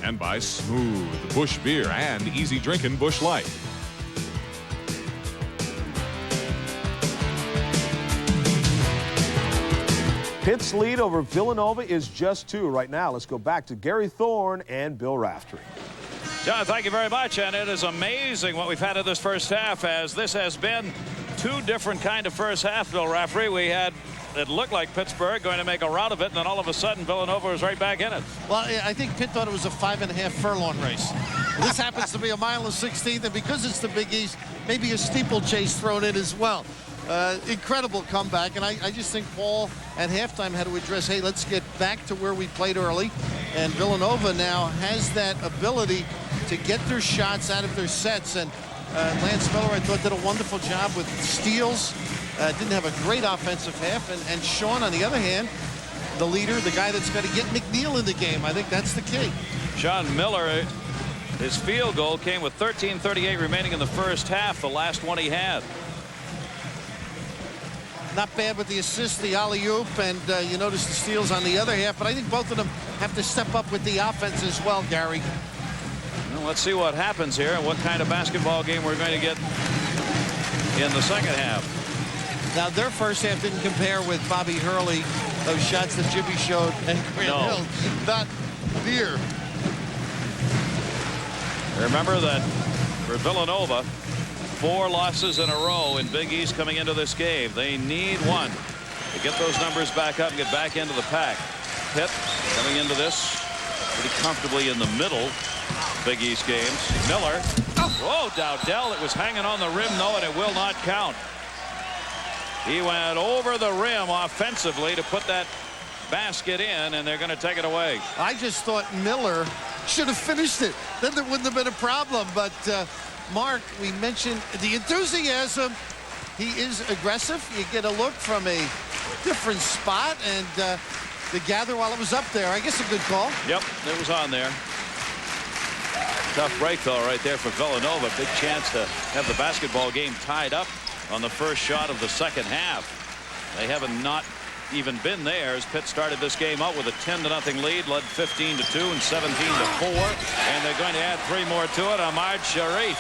And by smooth Busch Beer and easy drinking Busch Light. Pitt's lead over Villanova is just 2 right now. Let's go back to Gary Thorne and Bill Raftery. John, thank you very much. And it is amazing what we've had in this first half, as this has been 2 different kind of first half, Bill Raftery. We had, it looked like Pittsburgh going to make a rout of it, and then all of a sudden Villanova was right back in it. Well, I think Pitt thought it was a 5.5 furlong race. This happens to be a mile and 16th, and because it's the Big East, maybe a steeplechase thrown in as well. Incredible comeback, and I just think Paul at halftime had to address, hey, let's get back to where we played early, and Villanova now has that ability to get their shots out of their sets, and Lance Miller, I thought, did a wonderful job with steals. Didn't have a great offensive half, and Sean, on the other hand, the leader, the guy that's got to get McNeil in the game. I think that's the key. Sean Miller, his field goal came with 13:38 remaining in the first half, the last one he had. Not bad with the assist, the alley-oop, and you notice the steals on the other half, but I think both of them have to step up with the offense as well, Gary. Well, let's see what happens here and what kind of basketball game we're going to get in the second half. Now, their first half didn't compare with Bobby Hurley, those shots that Jimmy showed, and Grant Hill. Not near. Remember that for Villanova, 4 losses in a row in Big East coming into this game. They need one to get those numbers back up and get back into the pack. Pitt coming into this pretty comfortably in the middle Big East games. Miller. Oh, Dowdell. It was hanging on the rim, though, and it will not count. He went over the rim offensively to put that basket in, and they're going to take it away. I just thought Miller should have finished it. Then there wouldn't have been a problem, but Mark, we mentioned the enthusiasm. He is aggressive. You get a look from a different spot, and the gather while it was up there. I guess a good call. Yep, it was on there. Tough break, though, right there for Villanova. Big chance to have the basketball game tied up on the first shot of the second half. They haven't not even been there as Pitt started this game out with a 10-0 lead, led 15-2 and 17-4, and they're going to add 3 more to it. Ahmad Sharif.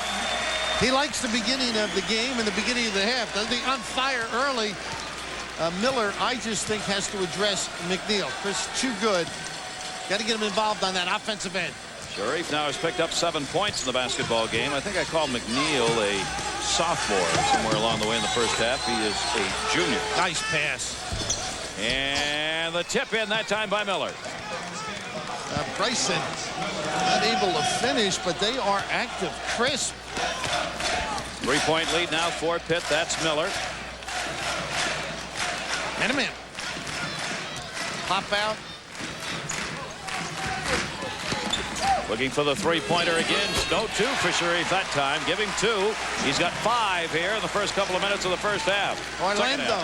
He likes the beginning of the game and the beginning of the half. Doesn't he? On fire early. Miller, I just think, has to address McNeil. Chris, too good. Got to get him involved on that offensive end. Sharif now has picked up 7 points in the basketball game. I think I called McNeil a sophomore somewhere along the way in the first half. He is a junior. Nice pass. And the tip in that time by Miller. Bryson not able to finish, but they are active. Crisp. 3-point lead now for Pitt. That's Miller. And a man. Pop out. Looking for the 3-pointer again. No 2 for Sharif that time. Give him 2. He's got 5 here in the first couple of minutes of the first half. Orlando.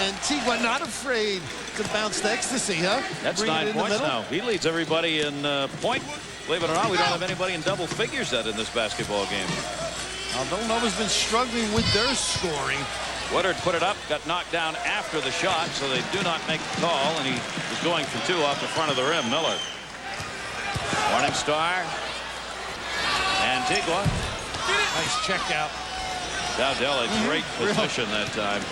Antigua not afraid to bounce to ecstasy, huh? That's 9 points now. He leads everybody in point. Believe it or not, we don't have anybody in double figures yet in this basketball game. Villanova's been struggling with their scoring. Woodard put it up, got knocked down after the shot, so they do not make the call, and he was going for 2 off the front of the rim. Miller. Morning Star. Antigua. Nice check out. Dowdell had great position that time.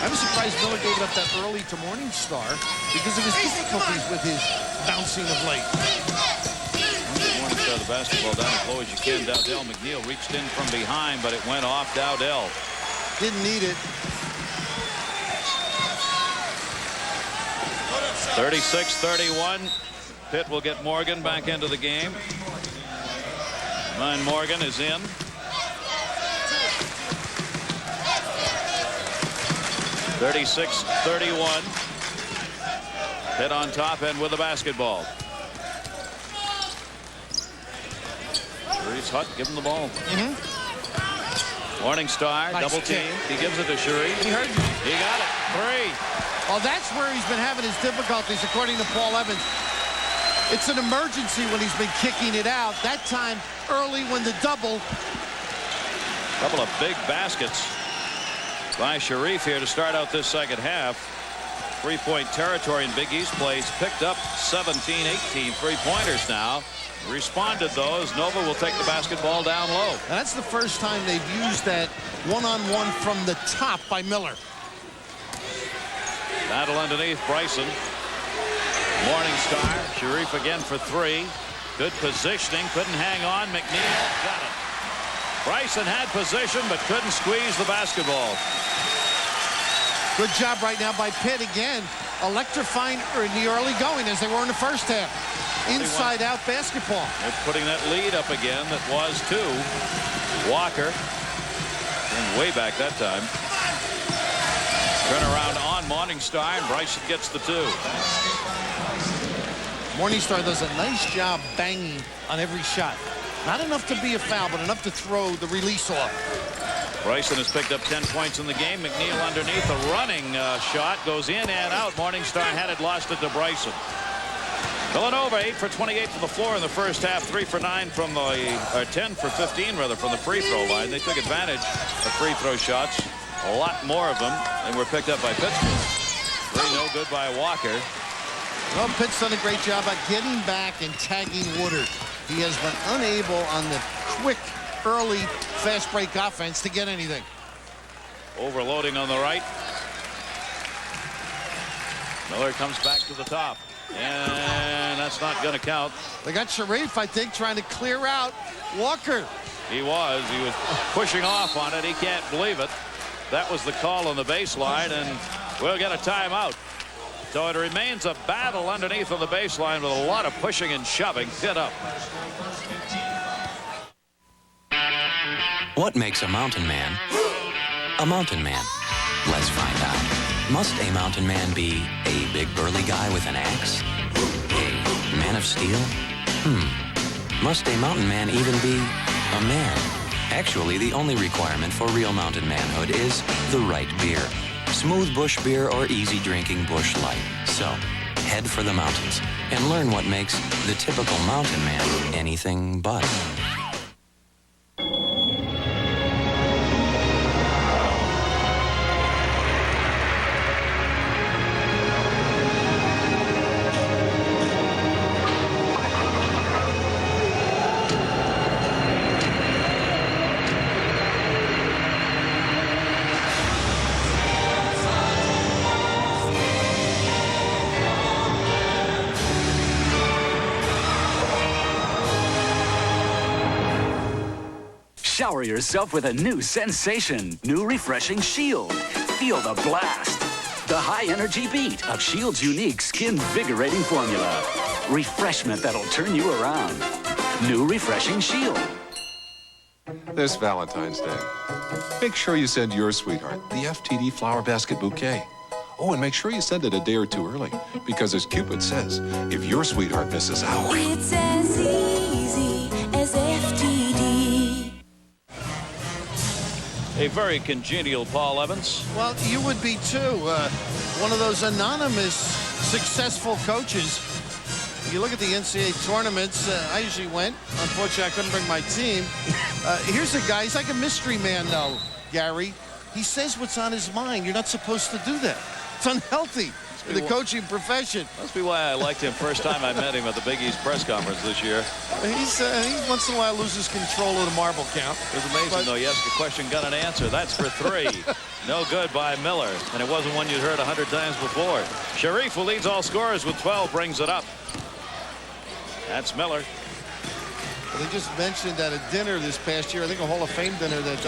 I was surprised Miller gave it up that early to Morning Star because of his difficulties with his bouncing of late. Morning Star the basketball down as low as you can. Dowdell. McNeil reached in from behind, but it went off Dowdell. Didn't need it. 36-31. Pitt will get Morgan back into the game. Ryan Morgan is in. (36-31). Pitt on top and with the basketball. Sharif's hut. Give him the ball. Morning Star, Nice double team. kick. He gives it to Sharif. He heard you. He got it. 3. Well, that's where he's been having his difficulties, according to Paul Evans. It's an emergency when he's been kicking it out. That time early when the double. Couple of big baskets by Sharif here to start out this second half. 3-point territory in Big East plays picked up 17, 18 3-pointers now. Responded though as Nova will take the basketball down low. And that's the first time they've used that one-on-one from the top by Miller. Battle underneath Bryson. Morning Star. Sharif again for 3. Good positioning. Couldn't hang on. McNeil got it. Bryson had position but couldn't squeeze the basketball. Good job right now by Pitt again. Electrifying in the early going as they were in the first half. Inside out basketball. They're putting that lead up again that was 2. Walker. And way back that time. Turnaround on Morningstar, and Bryson gets the 2. Morningstar does a nice job banging on every shot. Not enough to be a foul, but enough to throw the release off. Bryson has picked up 10 points in the game. McNeil underneath. A running shot goes in and out. Morningstar had it, lost it to Bryson. Villanova 8 for 28 from the floor in the first half. 3 for 9 from the, or 10 for 15 rather, from the free throw line. They took advantage of free throw shots. A lot more of them, and were picked up by Pittsburgh. 3 no good by Walker. Well, Pitt's done a great job at getting back and tagging Woodard. He has been unable on the quick, early, fast break offense to get anything. Overloading on the right. Miller comes back to the top. And that's not going to count. They got Sharif, I think, trying to clear out Walker. He was pushing off on it. He can't believe it. That was the call on the baseline, and we'll get a timeout. So it remains a battle underneath on the baseline with a lot of pushing and shoving. Pitt up. What makes a mountain man a mountain man? Let's find out. Must a mountain man be a big burly guy with an axe? A man of steel? Must a mountain man even be a man? Actually, the only requirement for real mountain manhood is the right beer. Smooth Bush beer or easy drinking Bush Light. So, head for the mountains and learn what makes the typical mountain man anything but. Shower yourself with a new sensation. New refreshing Shield. Feel the blast. The high-energy beat of Shield's unique skin-vigorating formula. Refreshment that'll turn you around. New refreshing Shield. This Valentine's Day, make sure you send your sweetheart the FTD flower basket bouquet. Oh, and make sure you send it a day or 2 early, because as Cupid says, if your sweetheart misses out... It's as easy as FTD. A very congenial Paul Evans. Well, you would be too. One of those anonymous, successful coaches. You look at the NCAA tournaments. I usually went. Unfortunately, I couldn't bring my team. Here's a guy. He's like a mystery man, though, Gary. He says what's on his mind. You're not supposed to do that. It's unhealthy in the coaching profession. Must be why I liked him first time I met him at the Big East press conference this year. He once in a while loses control of the marble count. It was amazing, though. You asked a question, got an answer. That's for 3. No good by Miller. And it wasn't one you'd heard 100 times before. Sharif, who leads all scorers with 12, brings it up. That's Miller. They just mentioned at a dinner this past year, I think a Hall of Fame dinner, that,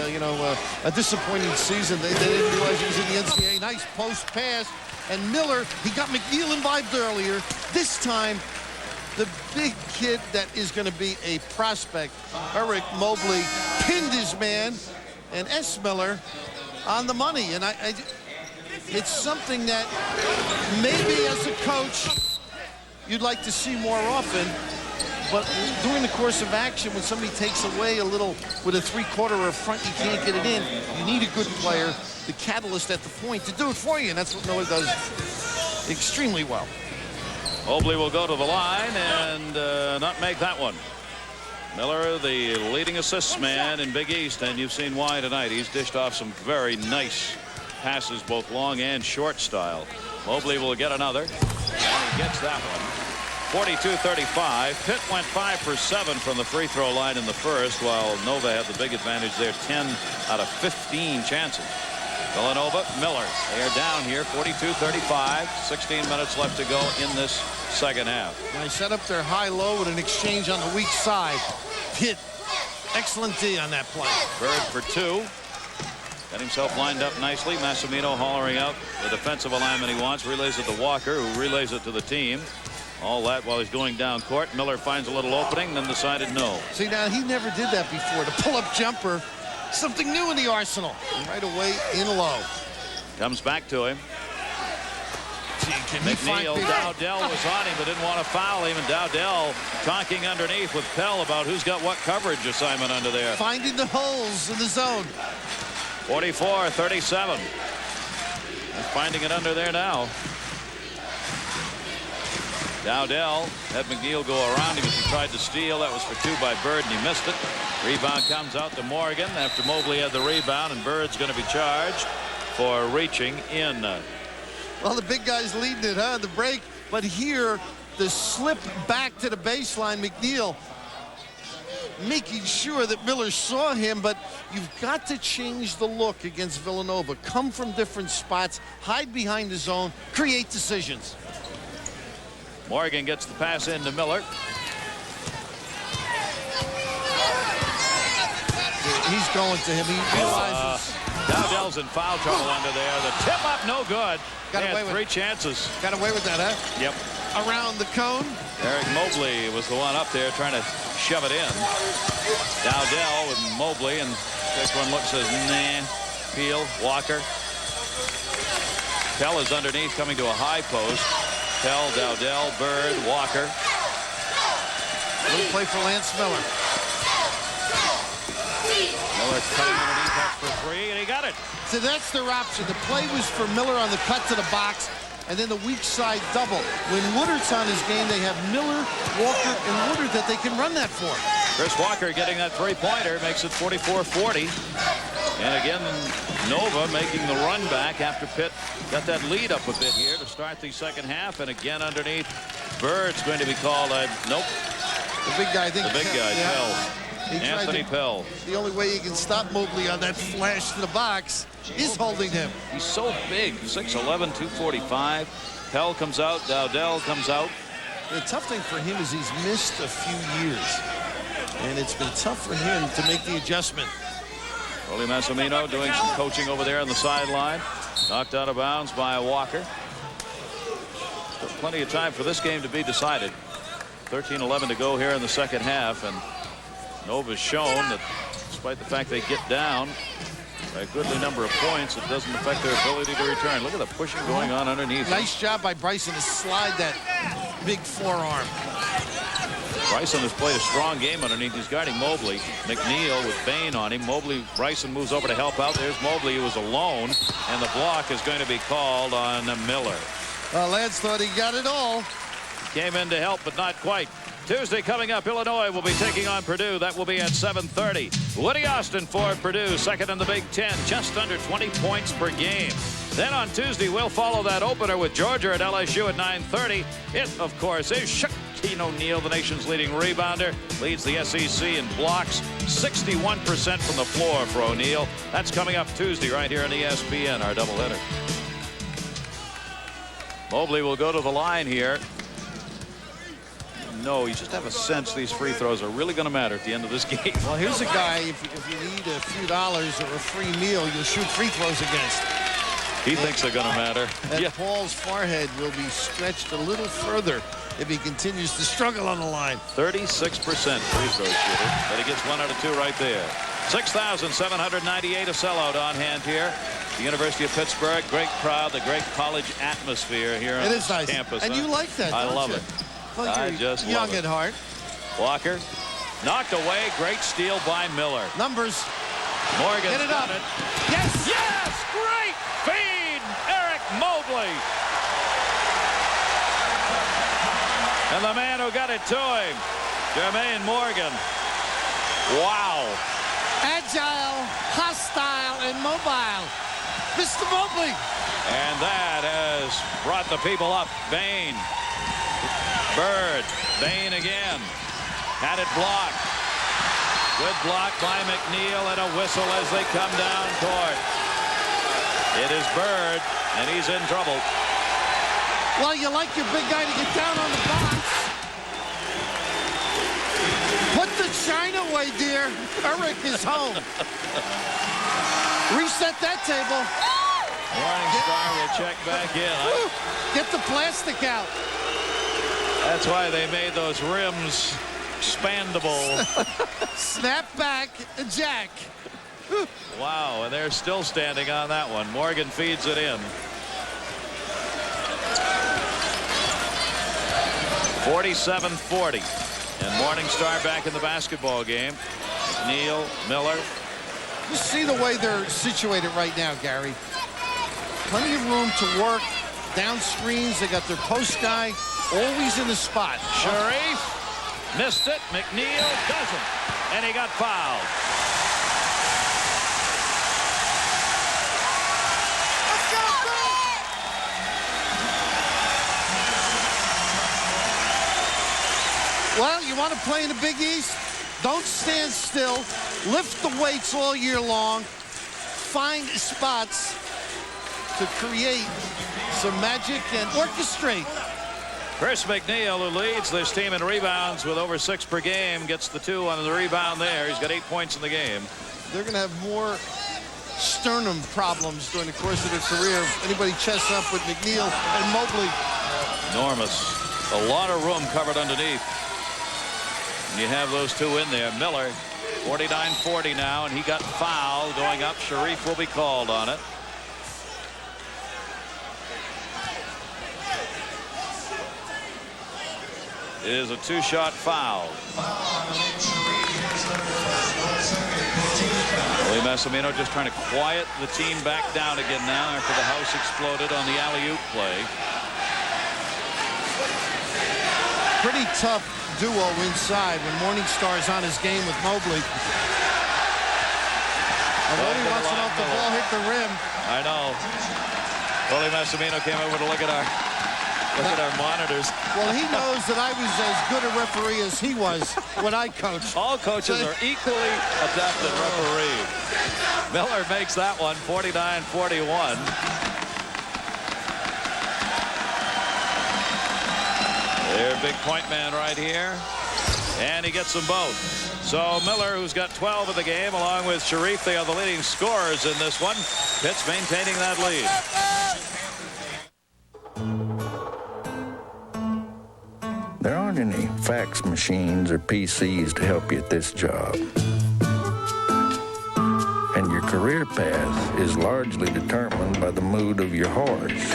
a disappointing season. They didn't realize he was in the NCAA. Nice post pass. And Miller, he got McNeil involved earlier. This time, the big kid that is going to be a prospect, Eric Mobley, pinned his man, and S. Miller on the money. And it's something that maybe as a coach, you'd like to see more often. But during the course of action, when somebody takes away a little with a three-quarter or a front, you can't get it in. You need a good player, the catalyst at the point, to do it for you, and that's what Miller does extremely well. Mobley will go to the line and not make that one. Miller, the leading assists man in Big East, and you've seen why tonight. He's dished off some very nice passes, both long and short style. Mobley will get another, and he gets that one. 42-35. Pitt went 5 for 7 from the free throw line in the first, while Nova had the big advantage there, 10 out of 15 chances. Villanova, Miller, they are down here, 42-35. 16 minutes left to go in this second half. They set up their high-low with an exchange on the weak side. Pitt, excellent D on that play. Bird for 2. Got himself lined up nicely. Massimino hollering out the defensive alignment he wants. Relays it to Walker, who relays it to the team. All that while he's going down court. Miller finds a little opening, then decided no. See, now, he never did that before. The pull-up jumper, something new in the arsenal. And right away, in low. Comes back to him. McNeil, Dowdell was on him but didn't want to foul him, and Dowdell talking underneath with Pell about who's got what coverage assignment under there. Finding the holes in the zone. 44-37. He's finding it under there now. Dowdell had McNeil go around him as he tried to steal. That was for 2 by Bird, and he missed it. Rebound comes out to Morgan after Mobley had the rebound, and Bird's going to be charged for reaching in. Well, the big guy's leading it, huh? The break. But here, the slip back to the baseline, McNeil making sure that Miller saw him, but you've got to change the look against Villanova. Come from different spots, hide behind the zone, create decisions. Morgan gets the pass into Miller. He's going to him. He realizes. Dowdell's in foul trouble under there. The tip up, no good. Got away with 3 chances. Got away with that, huh? Yep. Around the cone. Eric Mobley was the one up there trying to shove it in. Dowdell with Mobley, and this one looks as nah. Peel, Walker. Pell is underneath, coming to a high post. Pell, Dowdell, Bird, Walker. Little play for Lance Miller. Miller cutting underneath, that's for 3, and he got it. So that's their option. The play was for Miller on the cut to the box, and then the weak side double. When Woodard's on his game, they have Miller, Walker, and Woodard that they can run that for. Chris Walker getting that 3-pointer makes it 44-40. And again, Nova making the run back after Pitt got that lead up a bit here to start the second half. And again underneath, Bird's going to be called. Nope. The big guy, I think. The big guy, yeah. Pell. Anthony Pell. The only way you can stop Mobley on that flash to the box is holding him. He's so big, 6'11", 245. Pell comes out, Dowdell comes out. The tough thing for him is he's missed a few years. And it's been tough for him to make the adjustment. Rolly Massimino doing some coaching over there on the sideline. Knocked out of bounds by Walker. But plenty of time for this game to be decided. 13-11 to go here in the second half, and Nova's shown that despite the fact they get down by a goodly number of points, it doesn't affect their ability to return. Look at the pushing going on underneath. Nice job by Bryson to slide that big forearm. Bryson has played a strong game underneath. He's guarding Mobley. McNeil with Bain on him. Bryson moves over to help out. There's Mobley, who was alone, and the block is going to be called on Miller. Lance thought he got it all. Came in to help, but not quite. Tuesday coming up, Illinois will be taking on Purdue. That will be at 7:30. Woody Austin for Purdue, second in the Big Ten, just under 20 points per game. Then on Tuesday, we'll follow that opener with Georgia at LSU at 9:30. It, of course, is Shaquille O'Neal, the nation's leading rebounder, leads the SEC in blocks, 61% from the floor for O'Neal. That's coming up Tuesday right here on ESPN, our doubleheader. Mobley will go to the line here. No, you just have a sense these free throws are really going to matter at the end of this game. Well, here's a guy, if you need a few dollars or a free meal, you'll shoot free throws against. He thinks they're going to matter. And Paul's forehead will be stretched a little further if he continues to struggle on the line. 36% free throw shooter, but he gets 1 out of 2 right there. 6,798 a sellout on hand here. The University of Pittsburgh, great crowd, the great college atmosphere here on it is nice. campus. And you like that, I love you? it. Well, I you're just young love it. at heart. Walker knocked away. Great steal by Miller. Numbers. Morgan Get it up. it. Yes. Yes. Great feed. Eric Mobley. And the man who got it to him, Jermaine Morgan. Wow. Agile, hostile, and mobile. Mr. Mobley. And that has brought the people up. Bain. Bird. Bain again. Had it blocked. Good block by McNeil and a whistle as they come down court. It is Bird, and he's in trouble. Well, you like your big guy to get down on the box. Put the china away, dear. Eric is home. Reset that table. Morning Star will check back in. Get the plastic out. That's why they made those rims expandable. Snap back, Jack. Wow, and they're still standing on that one. Morgan feeds it in. 47-40. And Morning Star back in the basketball game. Neal, Miller. You see the way they're situated right now, Gary. Plenty of room to work. Down screens. They got their post guy always in the spot. Sharif missed it. McNeil doesn't. And he got fouled. Well, you want to play in the Big East? Don't stand still. Lift the weights all year long. Find spots to create some magic and orchestrate. Chris McNeil, who leads this team in rebounds with over 6 per game, gets the 2 on the rebound there. He's got 8 points in the game. They're going to have more sternum problems during the course of their career. Anybody chests up with McNeil and Mobley. Enormous. A lot of room covered underneath. And you have those 2 in there. Miller, 49-40 now, and he got fouled going up. Sharif will be called on it. It is a 2-shot foul. Willie Massimino just trying to quiet the team back down again now after the house exploded on the alley-oop play. Pretty tough duo inside when Morningstar's on his game with Mobley. Although he wants to know if the ball hit the rim. I know. Willie Massimino came over to look at our monitors. Well, he knows that I was as good a referee as he was when I coached. All coaches are equally adept at refereeing. Miller makes that one 49-41. Their big point man right here. And he gets them both. So Miller, who's got 12 in the game, along with Sharif, they are the leading scorers in this one. Pitt's maintaining that lead. There aren't any fax machines or PCs to help you at this job. And your career path is largely determined by the mood of your horse.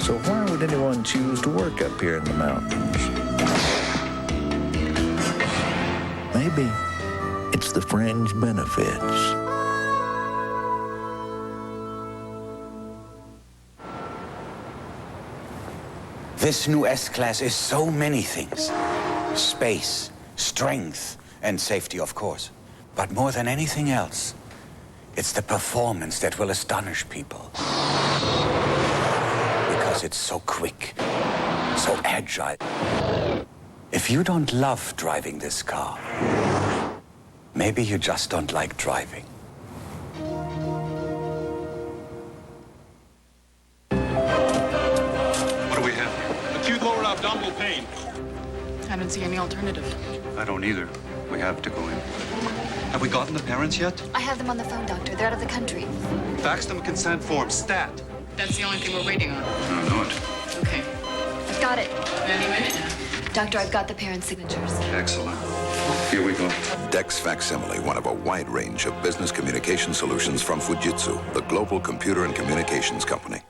So why would anyone choose to work up here in the mountains? Maybe it's the fringe benefits. This new S-Class is so many things. Space, strength, and safety, of course. But more than anything else, it's the performance that will astonish people. Because it's so quick, so agile. If you don't love driving this car, maybe you just don't like driving. Abdominal pain. I don't see any alternative. I don't either. We have to go in. Have we gotten the parents yet? I have them on the phone, Doctor. They're out of the country. Fax them a consent form, stat. That's the only thing we're waiting on. I know it. Okay. I've got it. Any minute now. Doctor, I've got the parents' signatures. Excellent. Here we go. Dex Facsimile, one of a wide range of business communication solutions from Fujitsu, the global computer and communications company.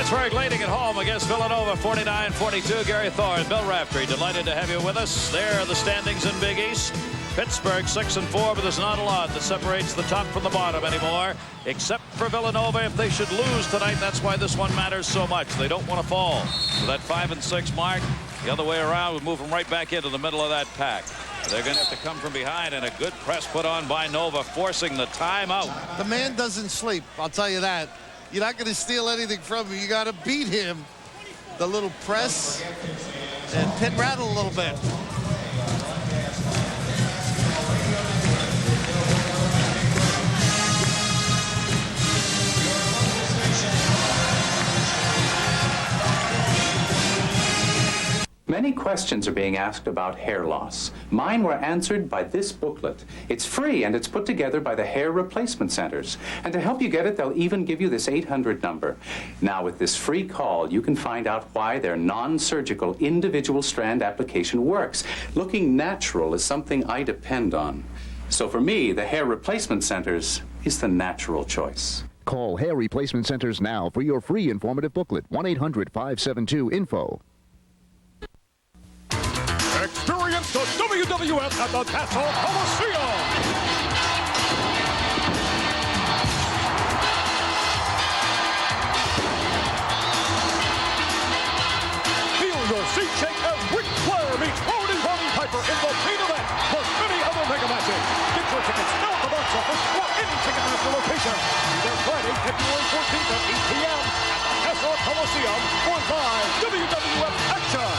Pittsburgh leading at home against Villanova 49-42. Gary Thorne, Bill Raftery, delighted to have you with us. There are the standings in Big East. Pittsburgh 6-4, but there's not a lot that separates the top from the bottom anymore, except for Villanova. If they should lose tonight, that's why this one matters so much. They don't want to fall. So that 5-6 mark, the other way around, would move them right back into the middle of that pack. They're going to have to come from behind, and a good press put on by Nova, forcing the timeout. The man doesn't sleep, I'll tell you that. You're not going to steal anything from him. You got to beat him. The little press and Pitt rattle a little bit. Many questions are being asked about hair loss. Mine were answered by this booklet. It's free and it's put together by the Hair Replacement Centers. And to help you get it, they'll even give you this 800 number. Now, with this free call, you can find out why their non-surgical individual strand application works. Looking natural is something I depend on. So for me, the Hair Replacement Centers is the natural choice. Call Hair Replacement Centers now for your free informative booklet. 1-800-572-INFO. Experience the WWF at the Nassau Coliseum. Feel your seat shake as Ric Flair meets Roddy Piper in the main event, plus many other mega matches. Get your tickets now at the box office or any Ticketmaster location. Either Friday, February 14th at 8 p.m. at the Nassau Coliseum for live WWF action.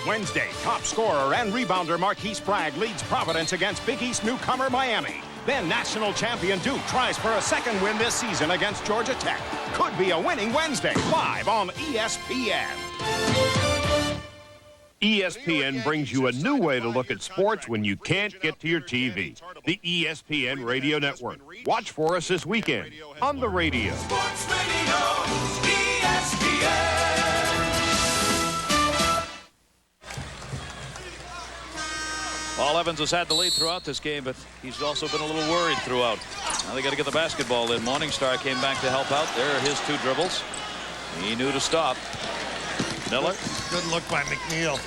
Wednesday, top scorer and rebounder Marquise Bragg leads Providence against Big East newcomer Miami. Then national champion Duke tries for a second win this season against Georgia Tech. Could be a winning Wednesday, live on ESPN. ESPN brings you a new way to look at sports when you can't get to your TV. The ESPN Radio Network. Watch for us this weekend on the radio. Sports Radio, ESPN. Paul Evans has had the lead throughout this game, but he's also been a little worried throughout. Now they got to get the basketball in. Morningstar came back to help out. There are his two dribbles. He knew to stop. Miller. Good look by McNeil.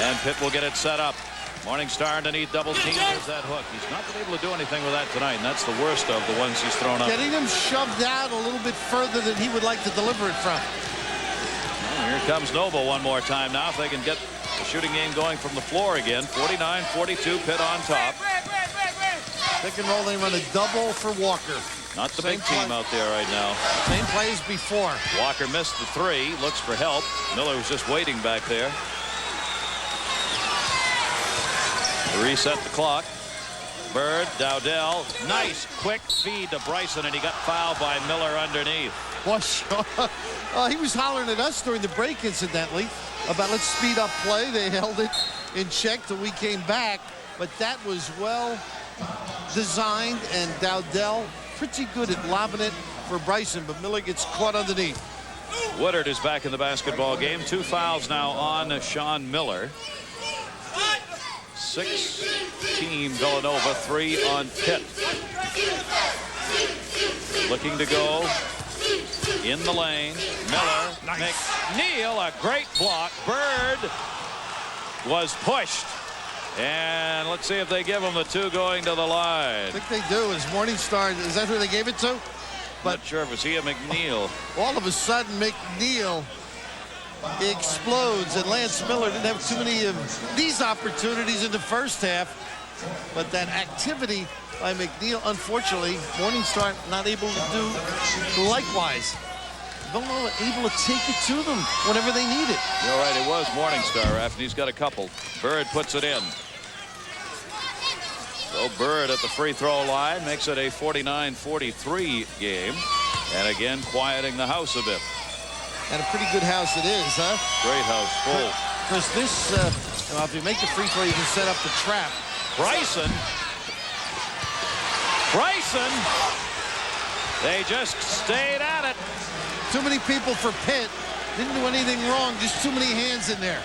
And Pitt will get it set up. Morningstar underneath double team. There's that hook. He's not been able to do anything with that tonight, and that's the worst of the ones he's thrown up. Getting him shoved out a little bit further than he would like to deliver it from. Well, here comes Nova one more time now. If they can get the shooting game going from the floor again. 49-42, Pitt on top. Pick and roll, they run a double for Walker. Not the big team out there right now. Same plays before. Walker missed the three, looks for help. Miller was just waiting back there. Reset the clock. Bird, Dowdell, nice quick feed to Bryson, and he got fouled by Miller underneath. He was hollering at us during the break, incidentally, about let's speed up play. They held it in check till we came back, but that was well designed, and Dowdell pretty good at lobbing it for Bryson, but Miller gets caught underneath. Woodard is back in the basketball game. 2 fouls now on Sean Miller. 6 team Villanova, 3 on Pitt. Looking to go in the lane. Miller, nice. McNeil, a great block. Bird was pushed. And let's see if they give him the 2 going to the line. I think they do. Is Morningstar, is that who they gave it to? But not sure if it was he or McNeil. All of a sudden, McNeil explodes, and Lance Miller didn't have too many of these opportunities in the first half. But that activity by McNeil, unfortunately, Morningstar not able to do likewise. Villanova able to take it to them whenever they need it. You're right, it was Morningstar, Raf, and he's got a couple. Bird puts it in. So Bird at the free throw line makes it a 49-43 game. And again, quieting the house a bit. And a pretty good house it is, huh? Great house, full. Because this, if you make the free throw, you can set up the trap. Bryson. They just stayed at it. Too many people for Pitt. Didn't do anything wrong, just too many hands in there.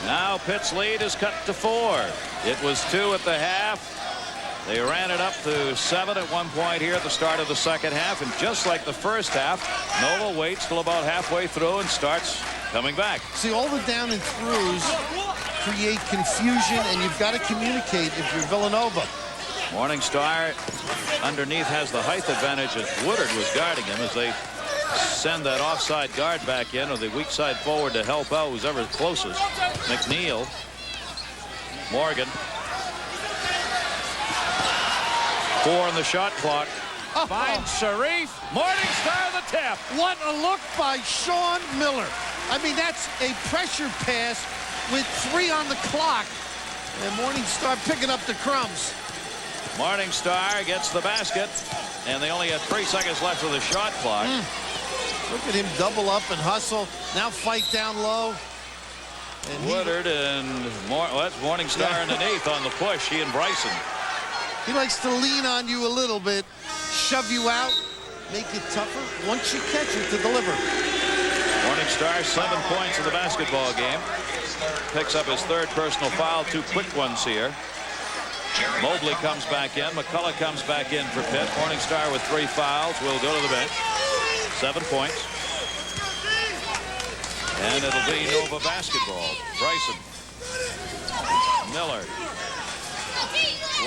Now Pitt's lead is cut to 4. It was 2 at the half. They ran it up to 7 at one point here at the start of the second half, and just like the first half, Nova waits till about halfway through and starts coming back. See, all the down and throughs create confusion, and you've got to communicate if you're Villanova. Morningstar underneath has the height advantage as Woodard was guarding him as they send that offside guard back in, or the weak side forward to help out who's ever closest. McNeil. Morgan. 4 on the shot clock. Finds Sharif. Morningstar the tap. What a look by Sean Miller. I mean, that's a pressure pass with 3 on the clock. And Morningstar picking up the crumbs. Morningstar gets the basket, and they only had 3 seconds left of the shot clock. Look at him double up and hustle. Now fight down low. And Woodard and that's Morningstar underneath on the push. He and Bryson. He likes to lean on you a little bit, shove you out, make it tougher once you catch it to deliver. Morningstar 7 points in the basketball game. Picks up his 3rd personal foul. 2 quick ones here. Mobley comes back in. McCullough comes back in for Pitt. Morningstar with 3 fouls will go to the bench. 7 points. And it'll be Nova basketball. Bryson. Miller.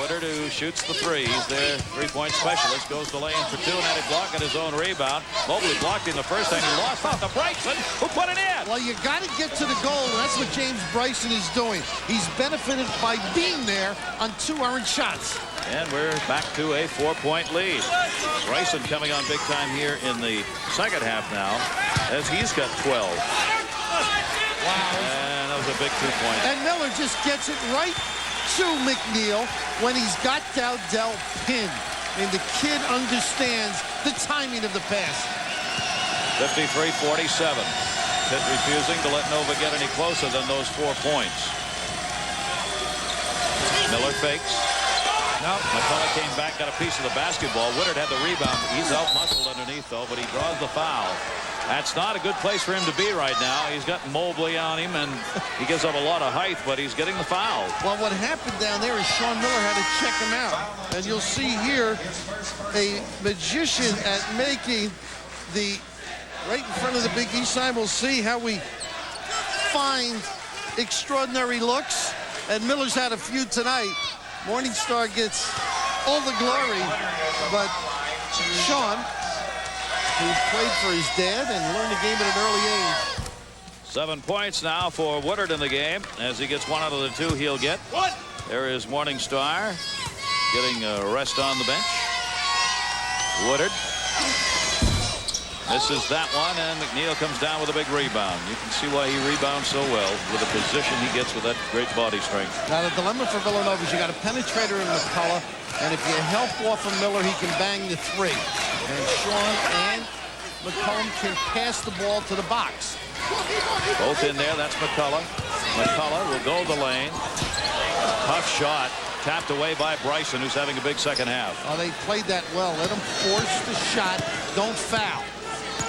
Woodard, who shoots the 3. He's their 3-point specialist. Goes to lane for 2 and had it blocked at his own rebound. Mobley blocked him the first time. He lost out to Bryson, who put it in. Well, you got to get to the goal, and that's what James Bryson is doing. He's benefited by being there on 2 errant shots. And we're back to a 4-point lead. Bryson coming on big time here in the second half now, as he's got 12. Wow. And that was a big 2-point. And Miller just gets it right to McNeil when he's got Dowdell pinned. And the kid understands the timing of the pass. 53-47. Pitt refusing to let Nova get any closer than those 4 points. Miller fakes. No. McCullough came back, got a piece of the basketball. Woodard had the rebound. He's out-muscled underneath, though, but he draws the foul. That's not a good place for him to be right now. He's got Mobley on him, and he gives up a lot of height, but he's getting the foul. Well, what happened down there is Sean Miller had to check him out. And you'll see here a magician at making the right in front of the Big East sign. We'll see how we find extraordinary looks. And Miller's had a few tonight. Morningstar gets all the glory, but Sean, who played for his dad and learned the game at an early age. 7 points now for Woodard in the game. As he gets 1 out of the 2 he'll get. There is Morningstar getting a rest on the bench. Woodard misses that one, and McNeil comes down with a big rebound. You can see why he rebounds so well with the position he gets with that great body strength. Now the dilemma for Villanova is you got a penetrator in McCullough, and if you help off of Miller, he can bang the 3. And Sean and McCullough can pass the ball to the box. Both in there. That's McCullough. McCullough will go the lane. Tough shot. Tapped away by Bryson, who's having a big second half. Oh, they played that well. Let them force the shot. Don't foul.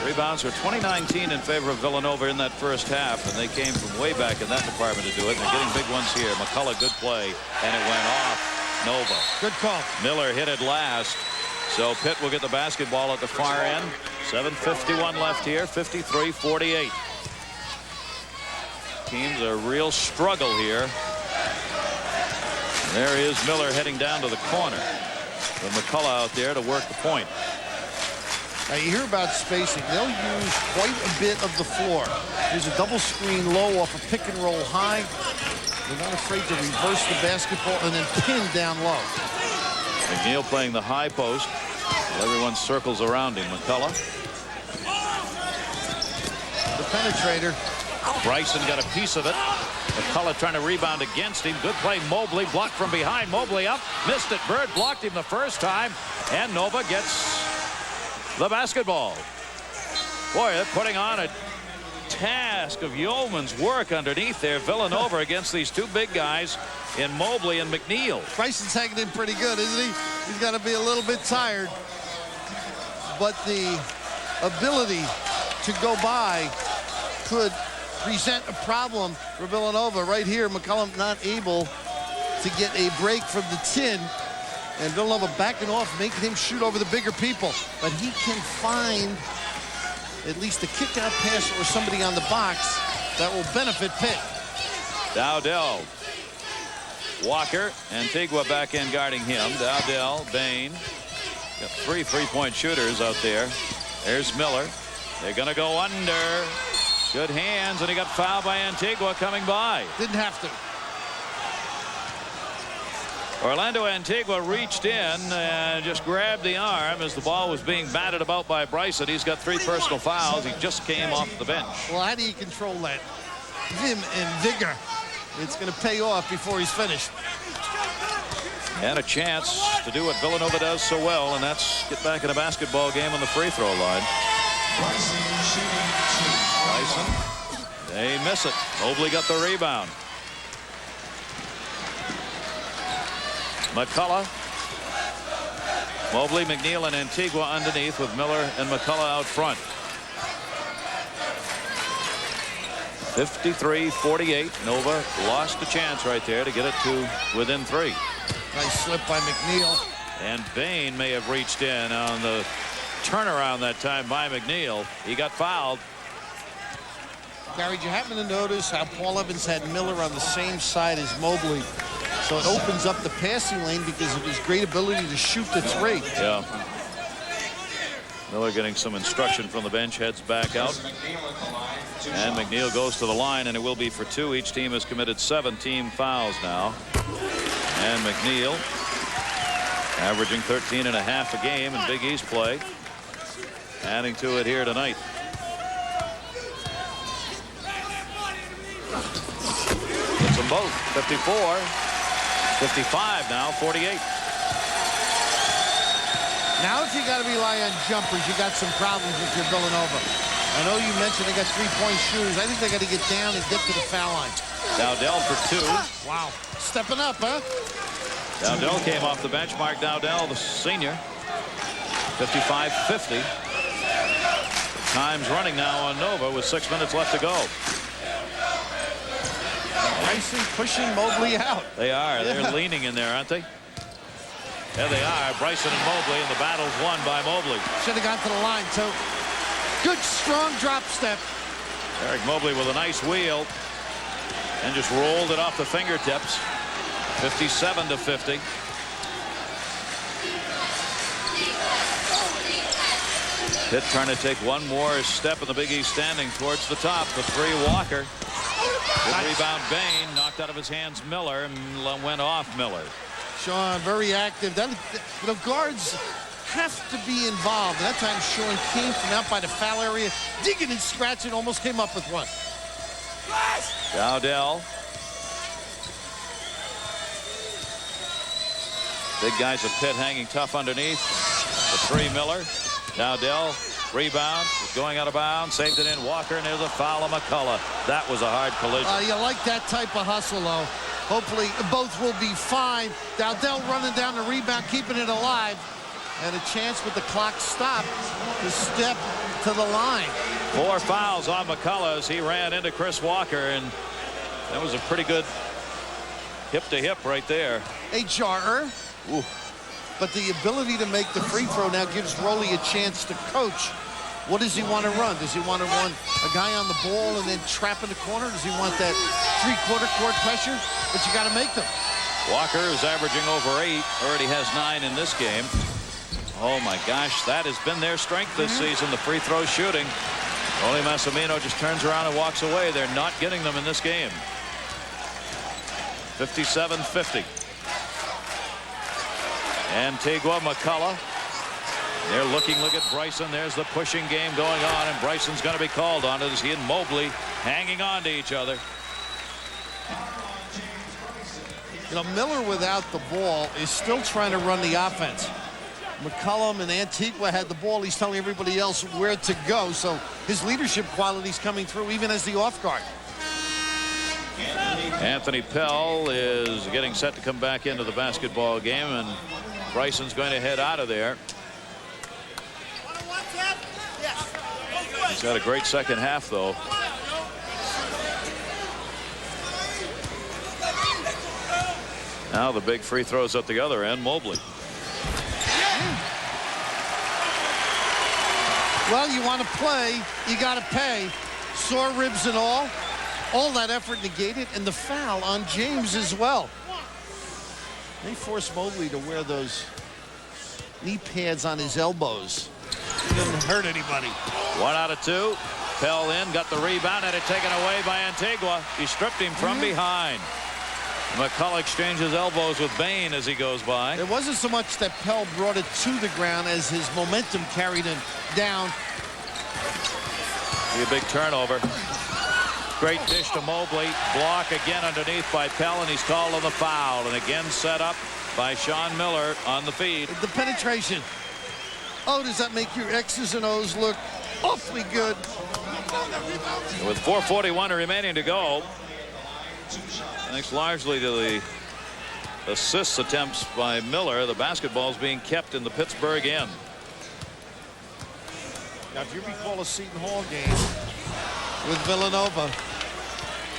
Rebounds were 2019 in favor of Villanova in that first half, and they came from way back in that department to do it. They're getting big ones here. McCullough, good play, and it went off Nova. Good call. Miller hit it last, so Pitt will get the basketball at the far end. 7:51 left here, 53-48. Teams a real struggle here. There is Miller heading down to the corner. With McCullough out there to work the point. Now you hear about spacing. They'll use quite a bit of the floor. There's a double screen low off a pick and roll high. They're not afraid to reverse the basketball and then pin down low. McNeil playing the high post. Everyone circles around him. McCullough. The penetrator. Bryson got a piece of it. McCullough trying to rebound against him. Good play. Mobley blocked from behind. Mobley up. Missed it. Bird blocked him the first time. And Nova gets the basketball. Boy, they're putting on a task of yeoman's work underneath there. Villanova against these 2 big guys in Mobley and McNeil. Bryson's hanging in pretty good, isn't he? He's got to be a little bit tired. But the ability to go by could present a problem for Villanova. Right here, McCullough not able to get a break from the tin. And Villanova backing off, making him shoot over the bigger people. But he can find at least a kick-out pass or somebody on the box that will benefit Pitt. Dowdell. Walker, Antigua back in guarding him. Dowdell, Bain. Got 3 3-point shooters out there. There's Miller. They're going to go under. Good hands, and he got fouled by Antigua coming by. Didn't have to. Orlando Antigua reached in and just grabbed the arm as the ball was being batted about by Bryson. He's got 3 personal fouls. He just came off the bench. Well, how do you control that? Vim and vigor. It's going to pay off before he's finished. And a chance to do what Villanova does so well, and that's get back in a basketball game on the free throw line. Bryson, they miss it. Mobley got the rebound. McCullough. Mobley, McNeil, and Antigua underneath with Miller and McCullough out front. 53-48. Nova lost a chance right there to get it to within 3. Nice slip by McNeil. And Bain may have reached in on the turnaround that time by McNeil. He got fouled. Gary, did you happen to notice how Paul Evans had Miller on the same side as Mobley? So it opens up the passing lane because of his great ability to shoot the 3. Yeah. Miller getting some instruction from the bench, heads back out. And McNeil goes to the line, and it will be for 2. Each team has committed 7 team fouls now. And McNeil averaging 13.5 a game in Big East play. Adding to it here tonight. Gets them both. 54. 55 now, 48. Now if you got to rely on jumpers, you got some problems with your Villanova. I know you mentioned they got 3-point shooters. I think they got to get down and get to the foul line. Dowdell for 2. Wow. Stepping up, huh? Dowdell came off the bench. Mark Dowdell, the senior. 55-50. Time's running now on Nova with 6 minutes left to go. Bryson pushing Mobley out. They are. They're leaning in there, aren't they? There they are. Bryson and Mobley, and the battle's won by Mobley. Should have got to the line, too. Good, strong drop step. Eric Mobley with a nice wheel and just rolled it off the fingertips. 57-50. Pitt trying to take one more step in the Big East standing towards the top. The 3, Walker. Good rebound, Bain. Knocked out of his hands Miller and went off Miller. Sean, very active. That, you know, guards have to be involved. That time Sean came from out by the foul area, digging and scratching, almost came up with one. Dowdell. Big guys of Pitt hanging tough underneath. The 3, Miller. Dowdell, rebound, is going out of bounds, saved it in. Walker, and there's a foul of McCullough. That was a hard collision. You like that type of hustle, though. Hopefully, both will be fine. Dowdell running down the rebound, keeping it alive. And a chance with the clock stopped to step to the line. 4 fouls on McCullough as he ran into Chris Walker, and that was a pretty good hip-to-hip right there. A jarrer. Ooh. But the ability to make the free throw now gives Rowley a chance to coach. What does he want to run? Does he want to run a guy on the ball and then trap in the corner? Does he want that 3-quarter court pressure? But you got to make them. Walker is averaging over 8. Already has 9 in this game. Oh, my gosh. That has been their strength this season, the free throw shooting. Only Massimino just turns around and walks away. They're not getting them in this game. 57-50. Antigua, McCullough. They're looking. Look at Bryson. There's the pushing game going on, and Bryson's going to be called on as he and Mobley hanging on to each other. You know, Miller without the ball is still trying to run the offense. McCollum and Antigua had the ball. He's telling everybody else where to go. So his leadership qualities coming through even as the off guard. Anthony Pell is getting set to come back into the basketball game, and Bryson's going to head out of there. He's had a great second half, though. Now the big free throws at the other end. Mobley. Well, you want to play, you got to pay. Sore ribs and all that effort negated, and the foul on James as well. They forced Mobley to wear those knee pads on his elbows. It didn't hurt anybody. 1 out of 2. Pell in, got the rebound, had it taken away by Antigua. He stripped him from behind. McCullough exchanges elbows with Bain as he goes by. It wasn't so much that Pell brought it to the ground as his momentum carried him down. Be a big turnover. Great dish to Mobley. Block again underneath by Pell, and he's called on the foul. And again set up by Sean Miller on the feed. The penetration. Oh, does that make your X's and O's look awfully good? With 4:41 remaining to go, thanks largely to the assist attempts by Miller, the basketball's being kept in the Pittsburgh end. Now, if you recall a Seton Hall game with Villanova,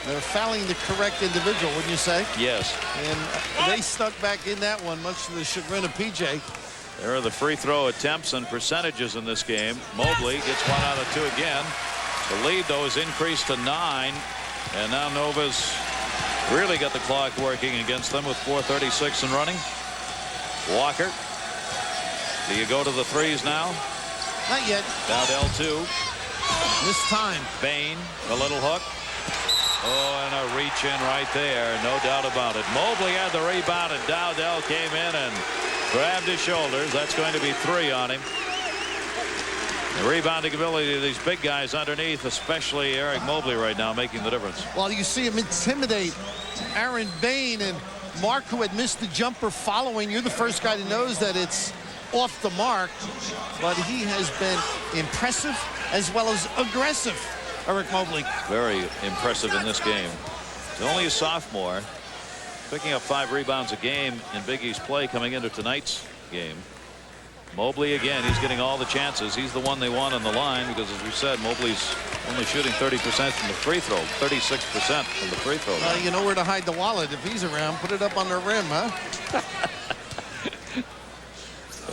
they're fouling the correct individual, wouldn't you say? Yes. And they stuck back in that one, much to the chagrin of PJ. There are the free throw attempts and percentages in this game. Mobley gets 1 out of 2 again. The lead, though, is increased to 9. And now Nova's really got the clock working against them with 4:36 and running. Walker. Do you go to the threes now? Not yet. Dowdell 2. This time. Bain, a little hook. Oh, and a reach in right there. No doubt about it. Mobley had the rebound, and Dowdell came in and grabbed his shoulders. That's going to be 3 on him. The rebounding ability of these big guys underneath, especially Eric Mobley right now, making the difference. Well, you see him intimidate Aaron Bain, and Mark, who had missed the jumper following. You're the first guy that knows that it's off the mark, but he has been impressive as well as aggressive, Eric Mobley. Very impressive in this game. He's only a sophomore, picking up 5 rebounds a game in Big East play coming into tonight's game. Mobley again, he's getting all the chances. He's the one they want on the line because, as we said, Mobley's only shooting 30% from the free throw, 36% from the free throw. You know where to hide the wallet if he's around. Put it up on the rim, huh?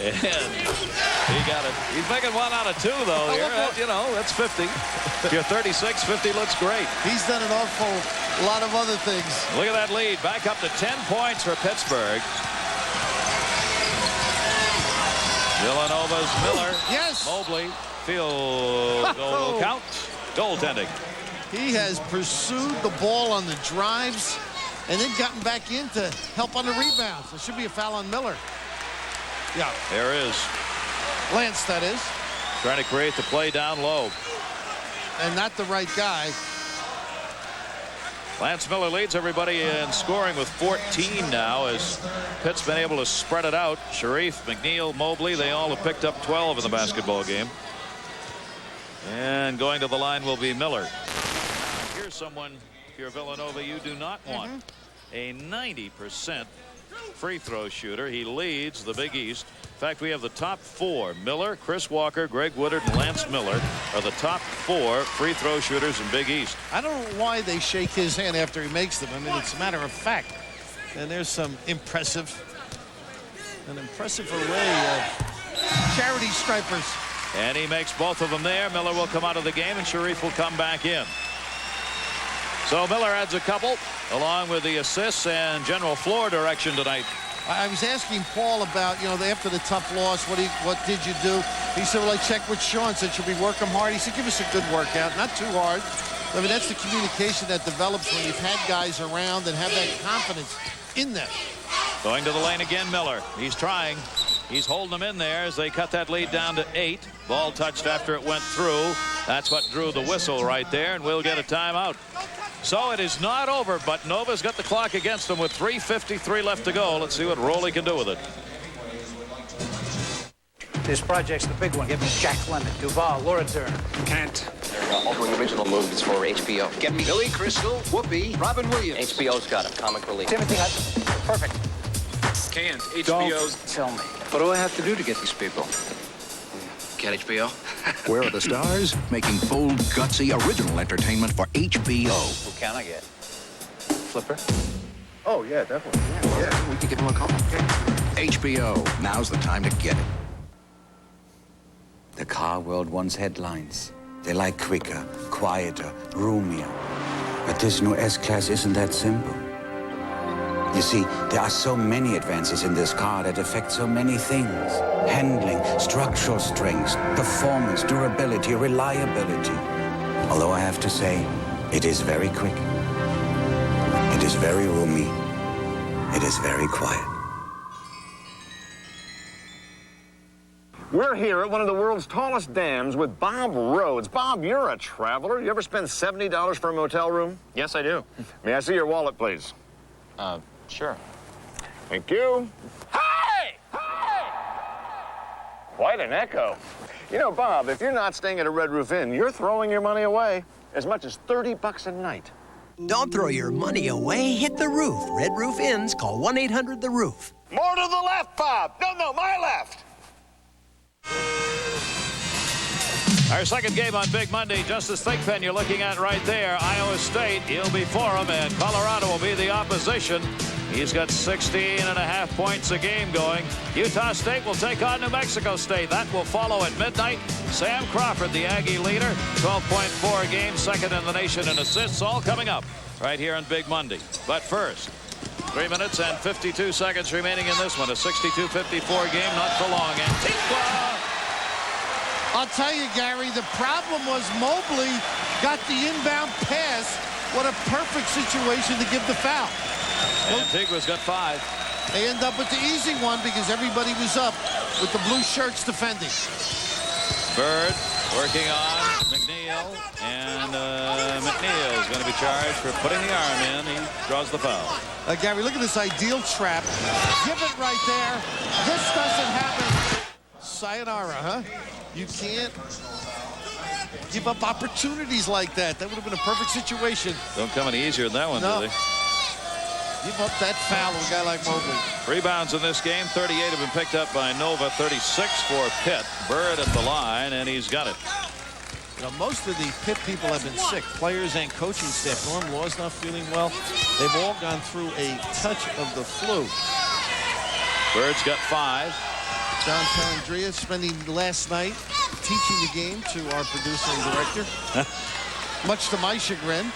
And he got it. He's making 1 out of 2, though. You know, that's 50. If you're 36, 50 looks great. He's done an awful lot of other things. Look at that lead. Back up to 10 points for Pittsburgh. Villanova's Miller. Yes. Mobley. Field goal count. Goaltending. He has pursued the ball on the drives and then gotten back in to help on the rebounds. There should be a foul on Miller. Yeah. There is. Lance, that is. Trying to create the play down low. And not the right guy. Lance Miller leads everybody in scoring with 14 now as Pitt's been able to spread it out. Sharif, McNeil, Mobley, they all have picked up 12 in the basketball game. And going to the line will be Miller. Here's someone, if you're Villanova, you do not want. A 90% free throw shooter. He leads the Big East. In fact, we have the top 4. Miller, Chris Walker, Greg Woodard, and Lance Miller are the top 4 free throw shooters in Big East. I don't know why they shake his hand after he makes them. I mean, it's a matter of fact. And there's some an impressive array of charity stripers. And he makes both of them there. Miller will come out of the game, and Sharif will come back in. So Miller adds a couple, along with the assists and general floor direction tonight. I was asking Paul about, after the tough loss, what did you do? He said, well, I checked with Sean, said, should we work him hard? He said, give us a good workout, not too hard. I mean, that's the communication that develops when you've had guys around and have that confidence in them. Going to the lane again, Miller. He's trying. He's holding them in there as they cut that lead down to 8. Ball touched after it went through. That's what drew the whistle right there, and we'll get a timeout. So it is not over, but Nova's got the clock against them with 3:53 left to go. Let's see what Rowley can do with it. This project's the big one. Get me Jack Lemmon, Duvall, Laura Dern. Can't. They're altering original movies for HBO. Get me Billy Crystal, Whoopi, Robin Williams. HBO's got him. Comic relief. Timothy Hudson. Perfect. Can't. HBO's. Don't tell me. What do I have to do to get these people? Get HBO? Where are the stars? Making bold, gutsy, original entertainment for HBO. Who can I get? Flipper? Oh, yeah, definitely. Yeah, we could give him a call. HBO. Now's the time to get it. The car world wants headlines. They like quicker, quieter, roomier. But this new S-Class isn't that simple. You see, there are so many advances in this car that affect so many things. Handling, structural strength, performance, durability, reliability. Although I have to say, it is very quick. It is very roomy. It is very quiet. We're here at one of the world's tallest dams with Bob Rhodes. Bob, you're a traveler. You ever spend $70 for a motel room? Yes, I do. May I see your wallet, please? Sure. Thank you. Hey! Hey! Quite an echo. You know, Bob, if you're not staying at a Red Roof Inn, you're throwing your money away. As much as $30 a night. Don't throw your money away. Hit the roof. Red Roof Inns. Call 1-800-THE-ROOF. More to the left, Bob. No, my left. Our second game on Big Monday, Justice Thigpen you're looking at right there. Iowa State, he'll be for him, and Colorado will be the opposition. He's got 16.5 points a game going. Utah State will take on New Mexico State. That will follow at midnight. Sam Crawford, the Aggie leader, 12.4 a game, second in the nation in assists, all coming up right here on Big Monday. But first, 3 minutes and 52 seconds remaining in this one. A 62-54 game, not for long. Antigua. I'll tell you, Gary, the problem was Mobley got the inbound pass. What a perfect situation to give the foul. Antigua's got 5. They end up with the easy one because everybody was up with the blue shirts defending. Bird working on McNeil, and McNeil is going to be charged for putting the arm in. He draws the foul. Gary, look at this ideal trap. Give it right there. This doesn't happen. Sayonara, huh? You can't give up opportunities like that. That would have been a perfect situation. Don't come any easier than that one, do they? Give up that foul to a guy like Mobley. Rebounds in this game, 38 have been picked up by Nova, 36 for Pitt. Bird at the line, and he's got it. You know, most of the Pitt people have been sick, players and coaching staff. Norm Law's not feeling well. They've all gone through a touch of the flu. Bird's got 5. John Perandrea spending last night teaching the game to our producer and director. Much to my chagrin.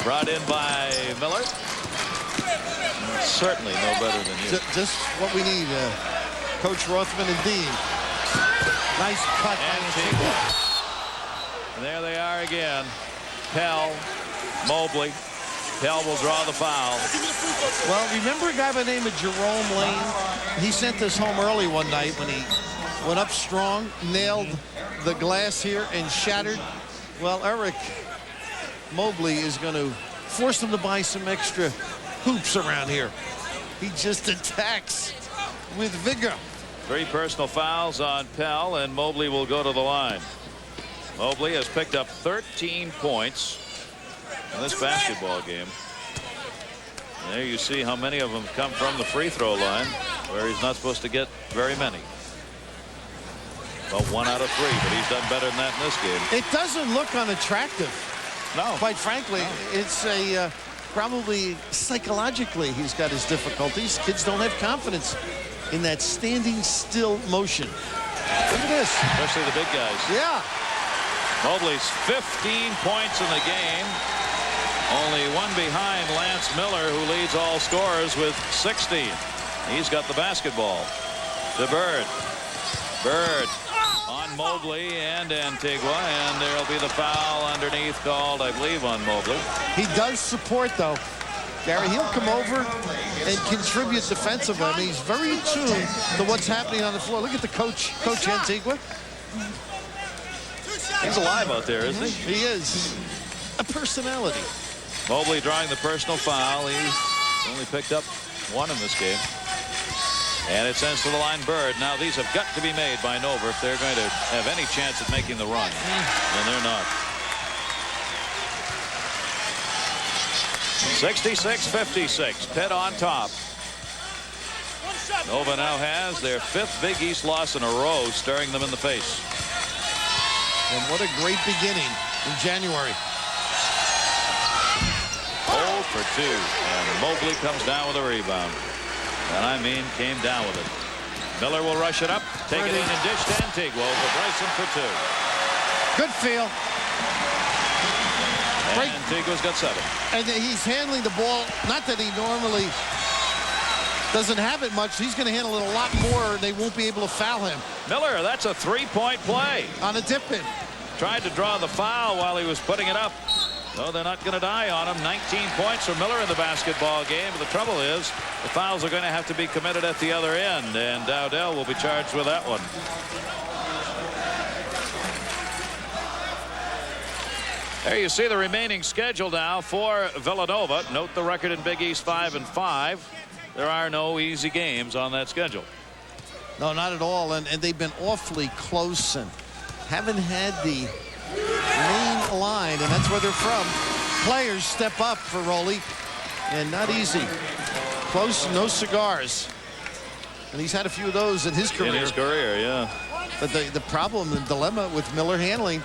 Brought in by Miller. Certainly no better than you. Just what we need, Coach Rothman and Dean. Nice cut. And there they are again. Pell, Mobley. Pell will draw the foul. Well, remember a guy by the name of Jerome Lane? He sent us home early one night when he went up strong, nailed the glass here, and shattered. Well, Eric Mobley is going to force them to buy some extra hoops around here. He just attacks with vigor. 3 personal fouls on Pell, and Mobley will go to the line. Mobley has picked up 13 points in this basketball game. And there you see how many of them come from the free throw line, where he's not supposed to get very many. About 1 out of 3, but he's done better than that in this game. It doesn't look unattractive. No. Quite frankly, it's a probably psychologically he's got his difficulties. Kids don't have confidence in that standing still motion. Look at this. Especially the big guys. Yeah. Mobley's 15 points in the game. Only 1 behind Lance Miller, who leads all scorers with 16. He's got the basketball. To Bird. Bird on Mobley and Antigua, and there'll be the foul underneath called, I believe, on Mobley. He does support, though. Gary, he'll come over and contribute defensively. I mean, he's very in tune to what's happening on the floor. Look at the coach Antigua. He's alive out there, isn't he? He is. A personality. Mobley drawing the personal foul. He's only picked up 1 in this game. And it sends to the line Bird. Now these have got to be made by Nova if they're going to have any chance at making the run. And they're not. 66-56. Pitt on top. Nova now has their 5th Big East loss in a row, staring them in the face. And what a great beginning in January. 0 for 2. And Mobley comes down with a rebound. And I mean, came down with it. Miller will rush it up, take it in and dish to Antigua over Bryson for 2. Good feel. And Antigua's got 7. And he's handling the ball. Not that he normally doesn't have it much. He's going to handle it a lot more. They won't be able to foul him. Miller, that's a 3-point play. On a dip-in. Tried to draw the foul while he was putting it up. No, they're not going to die on him. 19 points for Miller in the basketball game. But the trouble is, the fouls are going to have to be committed at the other end. And Dowdell will be charged with that one. There you see the remaining schedule now for Villanova. Note the record in Big East 5-5. There are no easy games on that schedule. No, not at all. And they've been awfully close and haven't had the main line, and that's where they're from. Players step up for Roley, and not easy. Close, no cigars. And he's had a few of those in his career. In his career, yeah. But the problem, the dilemma with Miller handling,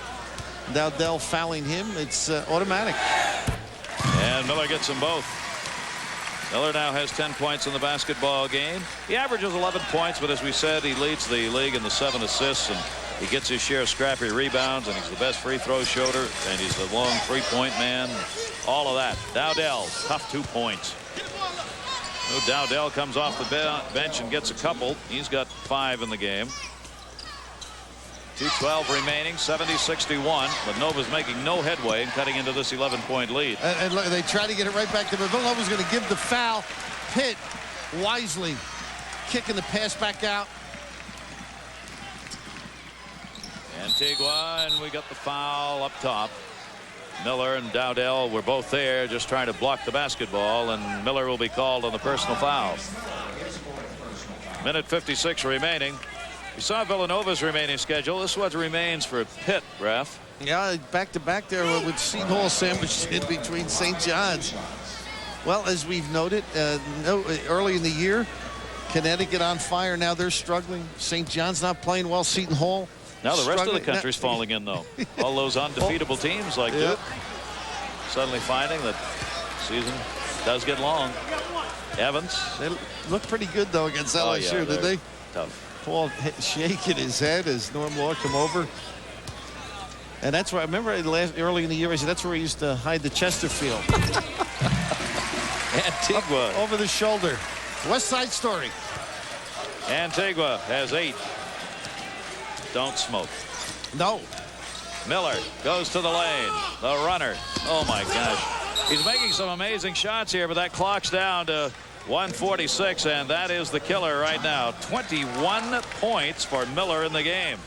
Dowdell fouling him, it's automatic. And Miller gets them both. Miller now has 10 points in the basketball game. He averages 11 points, but as we said, he leads the league in the 7 assists, and he gets his share of scrappy rebounds, and he's the best free throw shooter, and he's the long 3-point man. All of that. Dowdell, tough 2 points. So Dowdell comes off the bench and gets a couple. He's got 5 in the game. 2:12 remaining, 70-61. But Nova's making no headway in cutting into this 11-point lead. And look, they try to get it right back to him. Villanova's going to give the foul. Pitt wisely kicking the pass back out. Antigua, and we got the foul up top. Miller and Dowdell were both there just trying to block the basketball, and Miller will be called on the personal foul. Minute 56 remaining. We saw Villanova's remaining schedule. This is what remains for Pitt, ref. Yeah, back-to-back there with Seton Hall sandwiched in between St. John's. Well, as we've noted, early in the year, Connecticut on fire. Now they're struggling. St. John's not playing well. Seton Hall now the rest of the country's falling in, though. All those undefeatable teams like Duke suddenly finding that season does get long. Evans. They look pretty good, though, against LSU, did they? Tough. Paul shaking his head as Norm Law come over. And that's where I remember early in the year, I said that's where he used to hide the Chesterfield. Antigua. Over the shoulder. West Side Story. Antigua has 8. Don't smoke. No. Miller goes to the lane. The runner. Oh, my gosh. He's making some amazing shots here, but that clock's down to 146, and that is the killer right now. 21 points for Miller in the game.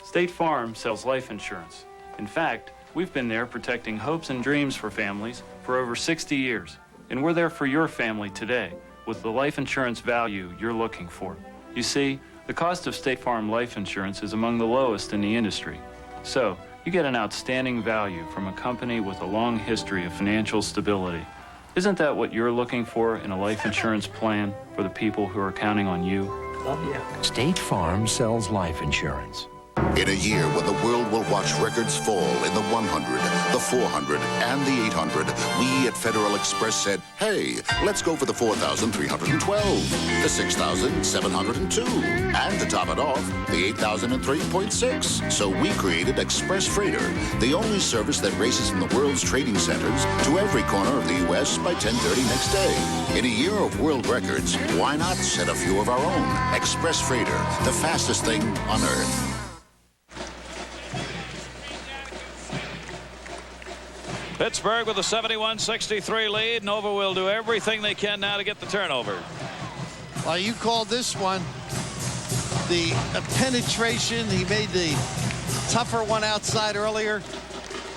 State Farm sells life insurance. In fact, we've been there protecting hopes and dreams for families for over 60 years. And we're there for your family today with the life insurance value you're looking for. You see, the cost of State Farm life insurance is among the lowest in the industry. So, you get an outstanding value from a company with a long history of financial stability. Isn't that what you're looking for in a life insurance plan for the people who are counting on you? Oh, yeah. State Farm sells life insurance. In a year when the world will watch records fall in the 100, the 400, and the 800, we at Federal Express said, hey, let's go for the 4,312, the 6,702, and to top it off, the 8,003.6. So we created Express Freighter, the only service that races from the world's trading centers to every corner of the U.S. by 10:30 next day. In a year of world records, why not set a few of our own? Express Freighter, the fastest thing on Earth. Pittsburgh with a 71-63 lead. Nova will do everything they can now to get the turnover. Well, you called this one the penetration. He made the tougher one outside earlier.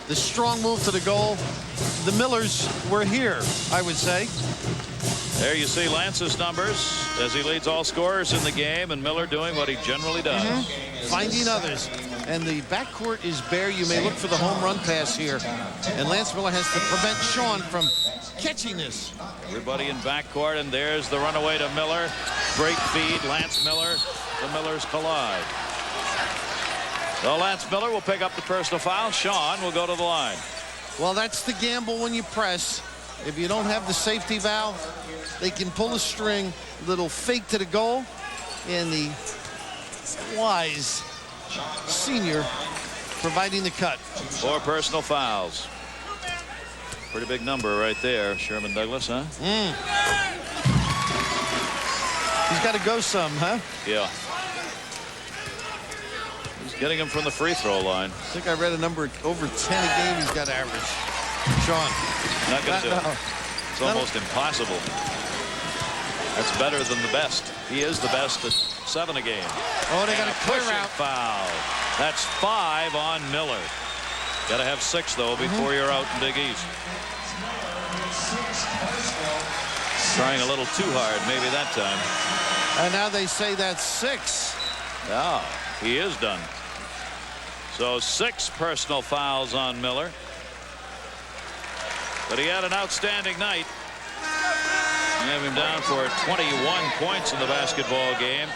The strong move to the goal. The Millers were here, I would say. There you see Lance's numbers as he leads all scorers in the game, and Miller doing what he generally does. Finding others. And the backcourt is bare. You may look for the home run pass here. And Lance Miller has to prevent Sean from catching this. Everybody in backcourt, and there's the runaway to Miller. Great feed, Lance Miller. The Millers collide. So Lance Miller will pick up the personal foul. Sean will go to the line. Well, that's the gamble when you press. If you don't have the safety valve, they can pull a string, little fake to the goal, and the wise senior providing the cut. 4 personal fouls. Pretty big number right there, Sherman Douglas, huh? He's got to go some, huh? Yeah. He's getting him from the free throw line. I think I read a number over 10 a game he's got to average. Sean. Not going to do it. It's almost impossible. That's better than the best. He is the best at 7 a game. Oh, they got a clear out. Foul. That's 5 on Miller. Got to have 6, though, before you're out in Big East. Trying a little too hard, maybe that time. And now they say that's 6. Oh, he is done. So 6 personal fouls on Miller. But he had an outstanding night. We have him down for 21 points in the basketball game.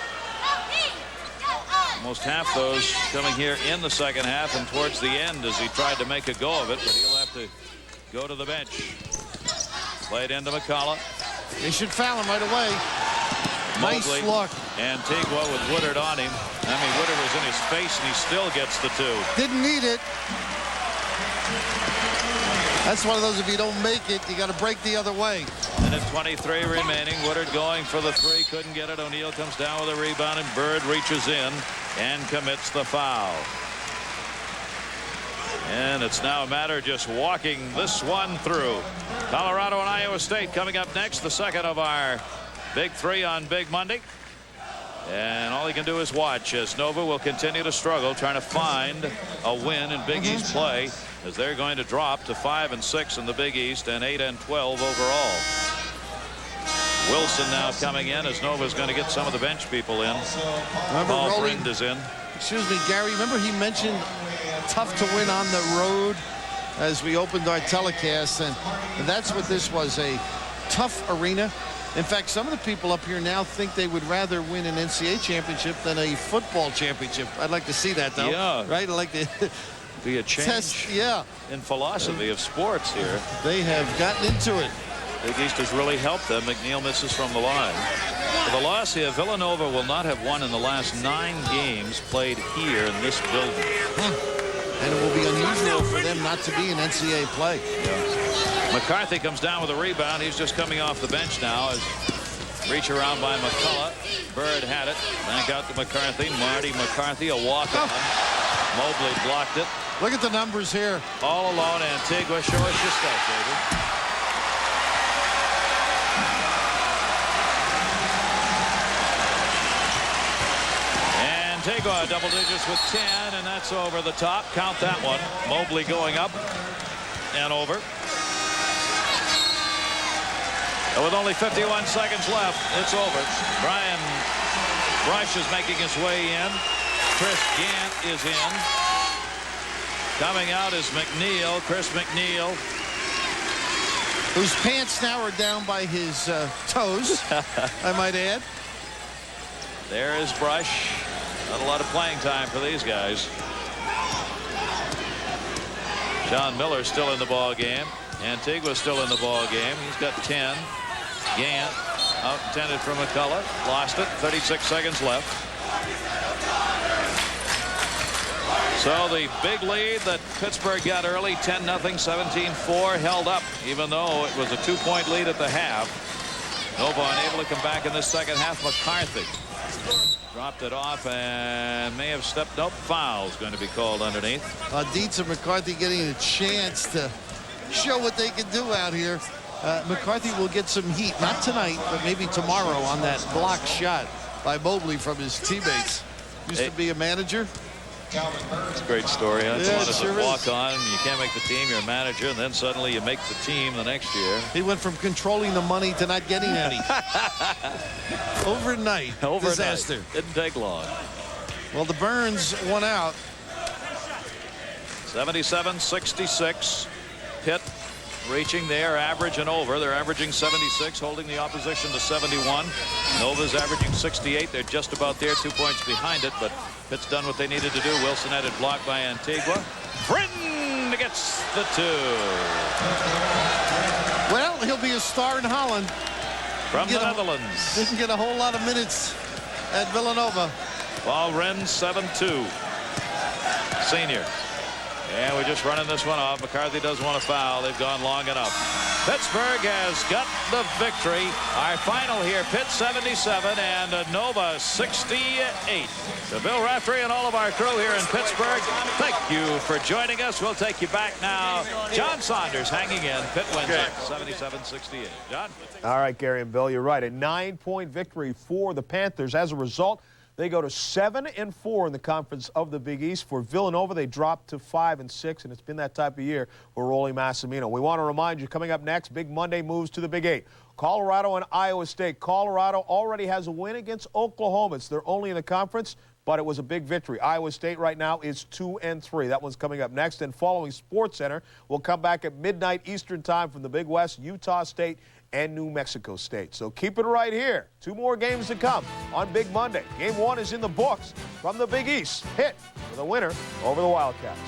Almost half those coming here in the second half and towards the end as he tried to make a go of it, but he'll have to go to the bench. Played into McCullough. They should foul him right away. Nice look. Antigua with Woodard on him. I mean, Woodard was in his face and he still gets the 2. Didn't need it. That's one of those, if you don't make it, you got to break the other way. And at 23 remaining, Woodard going for the 3, couldn't get it. O'Neal comes down with a rebound and Bird reaches in and commits the foul. And it's now a matter of just walking this one through. Colorado and Iowa State coming up next, the second of our Big 3 on Big Monday. And all he can do is watch as Nova will continue to struggle trying to find a win in Big East play, as they're going to drop to 5 and 6 in the Big East and 8 and 12 overall. Wilson now coming in as Nova's going to get some of the bench people in. Paul Friend is in. Excuse me, Gary, remember he mentioned tough to win on the road as we opened our telecast, and that's what this was, a tough arena. In fact, some of the people up here now think they would rather win an NCAA championship than a football championship. I'd like to see that, though. Yeah. Right? I'd like to be a change test, yeah, in philosophy of sports here. They have gotten into it. Big East has really helped them. McNeil misses from the line. For the loss here, Villanova will not have won in the last 9 games played here in this building. And it will be unusual for them not to be in NCAA play. Yeah. McCarthy comes down with a rebound. He's just coming off the bench now as reach around by McCullough. Bird had it. Back out to McCarthy. Marty McCarthy, a walk-on. Mobley blocked it. Look at the numbers here. All alone, Antigua. Show us your stuff, David. Antigua double digits with 10, and that's over the top. Count that one. Mobley going up and over. And with only 51 seconds left, it's over. Brian Brush is making his way in. Chris Gant is in. Coming out is McNeil, Chris McNeil. Whose pants now are down by his toes, I might add. There is Brush. Not a lot of playing time for these guys. John Miller still in the ball game. Antigua still in the ball game. He's got 10. Gant out intended for McCullough. Lost it. 36 seconds left. So the big lead that Pittsburgh got early, 10-0, 17-4, held up, even though it was a 2-point lead at the half. Nova unable to come back in the second half. McCarthy dropped it off and may have stepped. Nope, foul's going to be called underneath. Dietz and McCarthy getting a chance to show what they can do out here. McCarthy will get some heat, not tonight, but maybe tomorrow on that block shot by Mobley from his teammates. Used to be a manager. It's a great story. Huh? Yeah, it's sure a walk-on. You can't make the team. You're a manager, and then suddenly you make the team the next year. He went from controlling the money to not getting any. Overnight. Disaster. Didn't take long. Well, the Burns won out. 77-66. Pitt reaching their average and over. They're averaging 76, holding the opposition to 71. Nova's averaging 68. They're just about there, 2 points behind it, but Pitt's done what they needed to do. Wilson had it blocked by Antigua. Britton gets the 2. Well, he'll be a star in Holland. From the Netherlands. Didn't get a whole lot of minutes at Villanova. Paul Wren, 7-2. Senior. And we're just running this one off. McCarthy doesn't want to foul. They've gone long enough. Pittsburgh has got the victory. Our final here, Pitt 77 and Nova 68. So Bill Raftery and all of our crew here in Pittsburgh, thank you for joining us. We'll take you back now. John Saunders hanging in. Pitt wins it 77-68. John? All right, Gary and Bill, you're right. A 9-point victory for the Panthers. As a result, they go to 7-4 in the conference of the Big East. For Villanova, they dropped to 5-6, and it's been that type of year for Rollie Massimino. We want to remind you, coming up next, Big Monday moves to the Big 8. Colorado and Iowa State. Colorado already has a win against Oklahoma. It's their only in the conference, but it was a big victory. Iowa State right now is 2-3. That one's coming up next. And following SportsCenter, we'll come back at midnight Eastern time from the Big West, Utah State and New Mexico State. So keep it right here. 2 more games to come on Big Monday. Game 1 is in the books from the Big East. Pitt for the winner over the Wildcats.